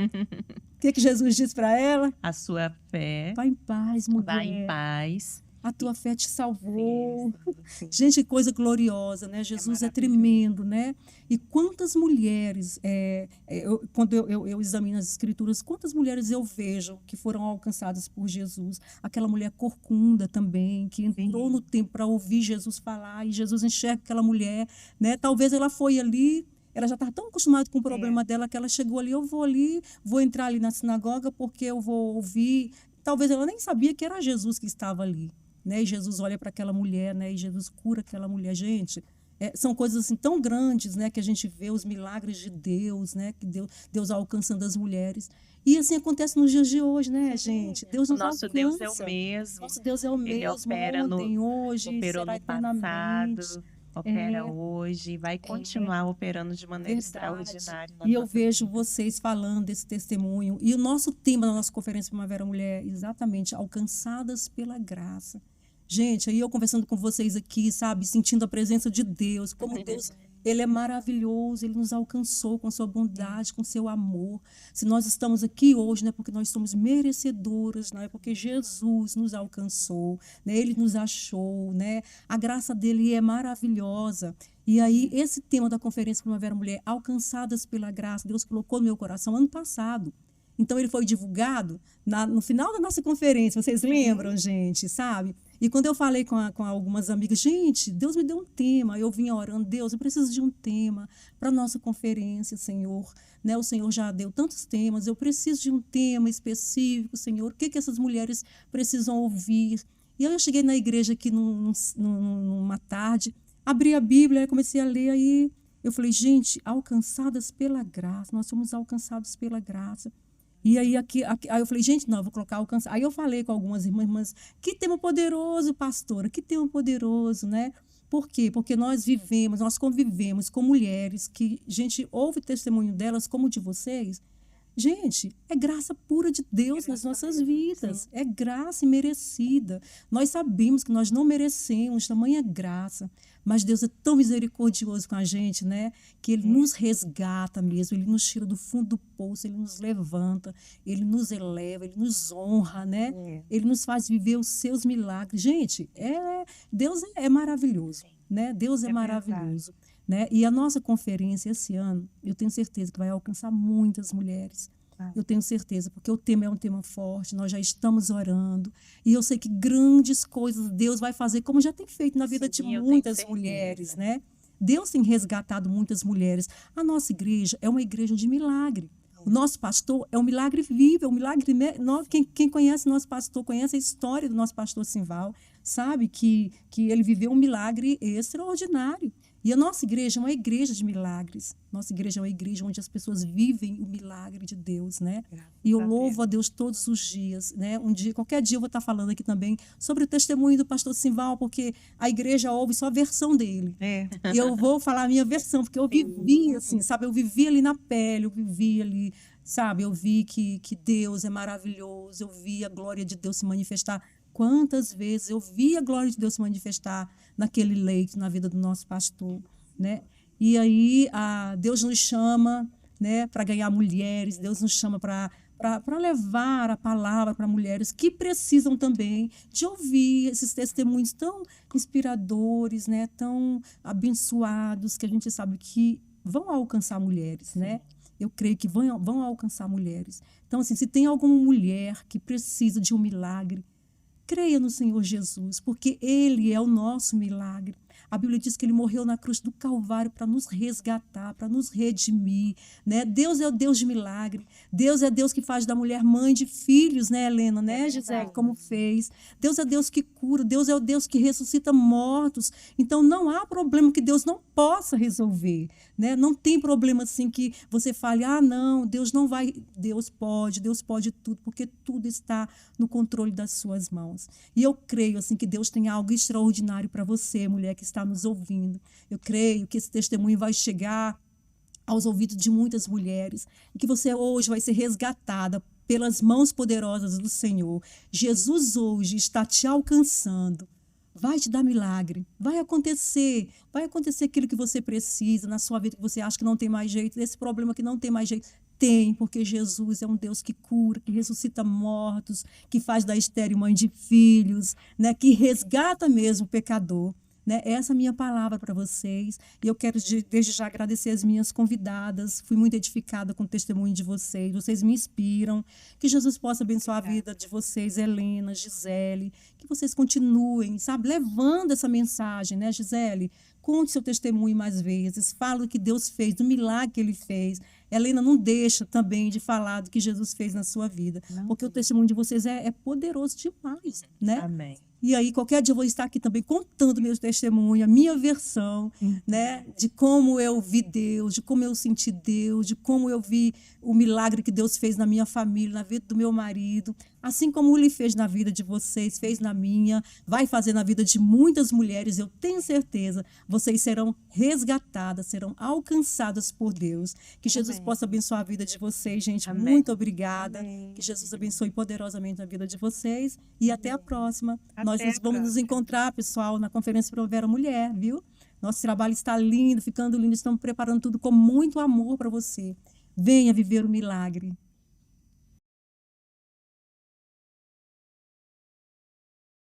O que Jesus disse para ela? A sua fé Vai em paz, vai em mulher. paz. A tua fé te salvou. Sim. Gente, que coisa gloriosa, né? Jesus é tremendo, né? E quantas mulheres, quando eu examino as escrituras, quantas mulheres eu vejo que foram alcançadas por Jesus? Aquela mulher corcunda também, que entrou no templo para ouvir Jesus falar, e Jesus enxerga aquela mulher, né? Talvez ela foi ali, ela já estava tão acostumada com o problema dela que ela chegou ali, eu vou ali, vou entrar ali na sinagoga porque eu vou ouvir. Talvez ela nem sabia que era Jesus que estava ali. Né? E Jesus olha para aquela mulher, né? E Jesus cura aquela mulher. Gente, são coisas assim tão grandes, né? Que a gente vê os milagres de Deus, né? Que Deus alcançando as mulheres. E assim acontece nos dias de hoje, né, gente? Deus nos Nosso alcança. Deus é o mesmo. Nosso Deus é o Ele mesmo, opera ontem, hoje, operou será no eternamente. passado, opera hoje e vai continuar operando de maneira extraordinária. E eu vejo vocês falando desse testemunho. E o nosso tema da nossa Conferência Primavera Mulher é exatamente alcançadas pela graça. Gente, aí eu conversando com vocês aqui, sabe, sentindo a presença de Deus, como Deus, Ele é maravilhoso, Ele nos alcançou com sua bondade, com seu amor. Se nós estamos aqui hoje, não é porque nós somos merecedoras, não é porque Jesus nos alcançou, né? Ele nos achou, né? A graça dele é maravilhosa. E aí, esse tema da Conferência Primavera Mulher, alcançadas pela graça, Deus colocou no meu coração ano passado. Então, ele foi divulgado no final da nossa conferência. Vocês lembram, gente, sabe? E quando eu falei com algumas amigas, gente, Deus me deu um tema. Eu vinha orando, Deus, eu preciso de um tema para a nossa conferência, Senhor. Né? O Senhor já deu tantos temas, eu preciso de um tema específico, Senhor. O que essas mulheres precisam ouvir? E aí eu cheguei na igreja aqui numa tarde, abri a Bíblia, comecei a ler, aí eu falei, gente, alcançadas pela graça, nós somos alcançados pela graça. E aí, aí eu falei, gente, não, eu vou colocar alcançar. Aí eu falei com algumas irmãs, que tema poderoso, pastora, que tema poderoso, né? Por quê? Porque nós convivemos com mulheres que, gente, ouve testemunho delas como o de vocês. Gente, é graça pura de Deus nas nossas vidas. Sim. É graça imerecida. Nós sabemos que nós não merecemos tamanha graça, mas Deus é tão misericordioso com a gente, né? Que Ele nos resgata mesmo, Ele nos tira do fundo do poço, Ele nos levanta, Ele nos eleva, Ele nos honra, né? Ele nos faz viver os seus milagres. Gente, Deus é maravilhoso, né? Deus é maravilhoso. Né? E a nossa conferência esse ano, eu tenho certeza que vai alcançar muitas mulheres. Eu tenho certeza, porque o tema é um tema forte, nós já estamos orando. E eu sei que grandes coisas Deus vai fazer, como já tem feito na vida de muitas mulheres. Né? Deus tem resgatado muitas mulheres. A nossa igreja é uma igreja de milagre. O nosso pastor é um milagre vivo, é um milagre. Quem conhece nosso pastor, conhece a história do nosso pastor Simval, sabe que ele viveu um milagre extraordinário. E a nossa igreja é uma igreja de milagres. Nossa igreja é uma igreja onde as pessoas vivem o milagre de Deus, né? E eu louvo a Deus todos os dias, né? Qualquer dia eu vou estar falando aqui também sobre o testemunho do pastor Simval, porque a igreja ouve só a versão dele. E eu vou falar a minha versão, porque eu vivi assim, sabe? Eu vivi ali na pele, eu vivi ali, sabe? Eu vi que Deus é maravilhoso, eu vi a glória de Deus se manifestar. Quantas vezes eu vi a glória de Deus se manifestar naquele leito, na vida do nosso pastor, né? E aí Deus nos chama, né, para ganhar mulheres, Deus nos chama para levar a palavra para mulheres que precisam também de ouvir esses testemunhos tão inspiradores, né, tão abençoados, que a gente sabe que vão alcançar mulheres, né? Eu creio que vão alcançar mulheres. Então, assim, se tem alguma mulher que precisa de um milagre, creia no Senhor Jesus, porque Ele é o nosso milagre. A Bíblia diz que Ele morreu na cruz do Calvário para nos resgatar, para nos redimir, né? Deus é o Deus de milagre. Deus é Deus que faz da mulher mãe de filhos, né, Helena? Né, Gisele? Como fez. Deus é Deus que cura. Deus é o Deus que ressuscita mortos. Então, não há problema que Deus não possa resolver, né? Não tem problema assim que você fale, não, Deus não vai. Deus pode tudo, porque tudo está no controle das suas mãos. E eu creio assim que Deus tem algo extraordinário para você, mulher que está nos ouvindo. Eu creio que esse testemunho vai chegar aos ouvidos de muitas mulheres e que você hoje vai ser resgatada pelas mãos poderosas do Senhor. Jesus hoje está te alcançando. Vai te dar milagre, vai acontecer aquilo que você precisa na sua vida, que você acha que não tem mais jeito, esse problema que não tem mais jeito. Tem, porque Jesus é um Deus que cura, que ressuscita mortos, que faz da estéril mãe de filhos, né? Que resgata mesmo o pecador. Né? Essa é a minha palavra para vocês. E eu quero, desde já, agradecer as minhas convidadas. Fui muito edificada com o testemunho de vocês. Vocês me inspiram. Que Jesus possa abençoar a vida de vocês, Helena, Gisele. Que vocês continuem, sabe, levando essa mensagem, né, Gisele? Conte seu testemunho mais vezes. Fala do que Deus fez, do milagre que Ele fez. Helena, não deixa também de falar do que Jesus fez na sua vida. Não. Porque o testemunho de vocês é poderoso demais, né? Amém. E aí, qualquer dia eu vou estar aqui também contando meu testemunho, a minha versão, né, de como eu vi Deus, de como eu senti Deus, de como eu vi o milagre que Deus fez na minha família, na vida do meu marido, assim como Ele fez na vida de vocês, fez na minha, vai fazer na vida de muitas mulheres. Eu tenho certeza, vocês serão resgatadas, serão alcançadas por Deus. Que Jesus possa abençoar a vida de vocês, gente. Amém. Muito obrigada. Amém. Que Jesus abençoe poderosamente a vida de vocês. E até a próxima. Nós Até a vamos nos próxima. encontrar, pessoal, na Conferência Primavera Mulher, viu? Nosso trabalho está lindo, ficando lindo. Estamos preparando tudo com muito amor para você. Venha viver o milagre.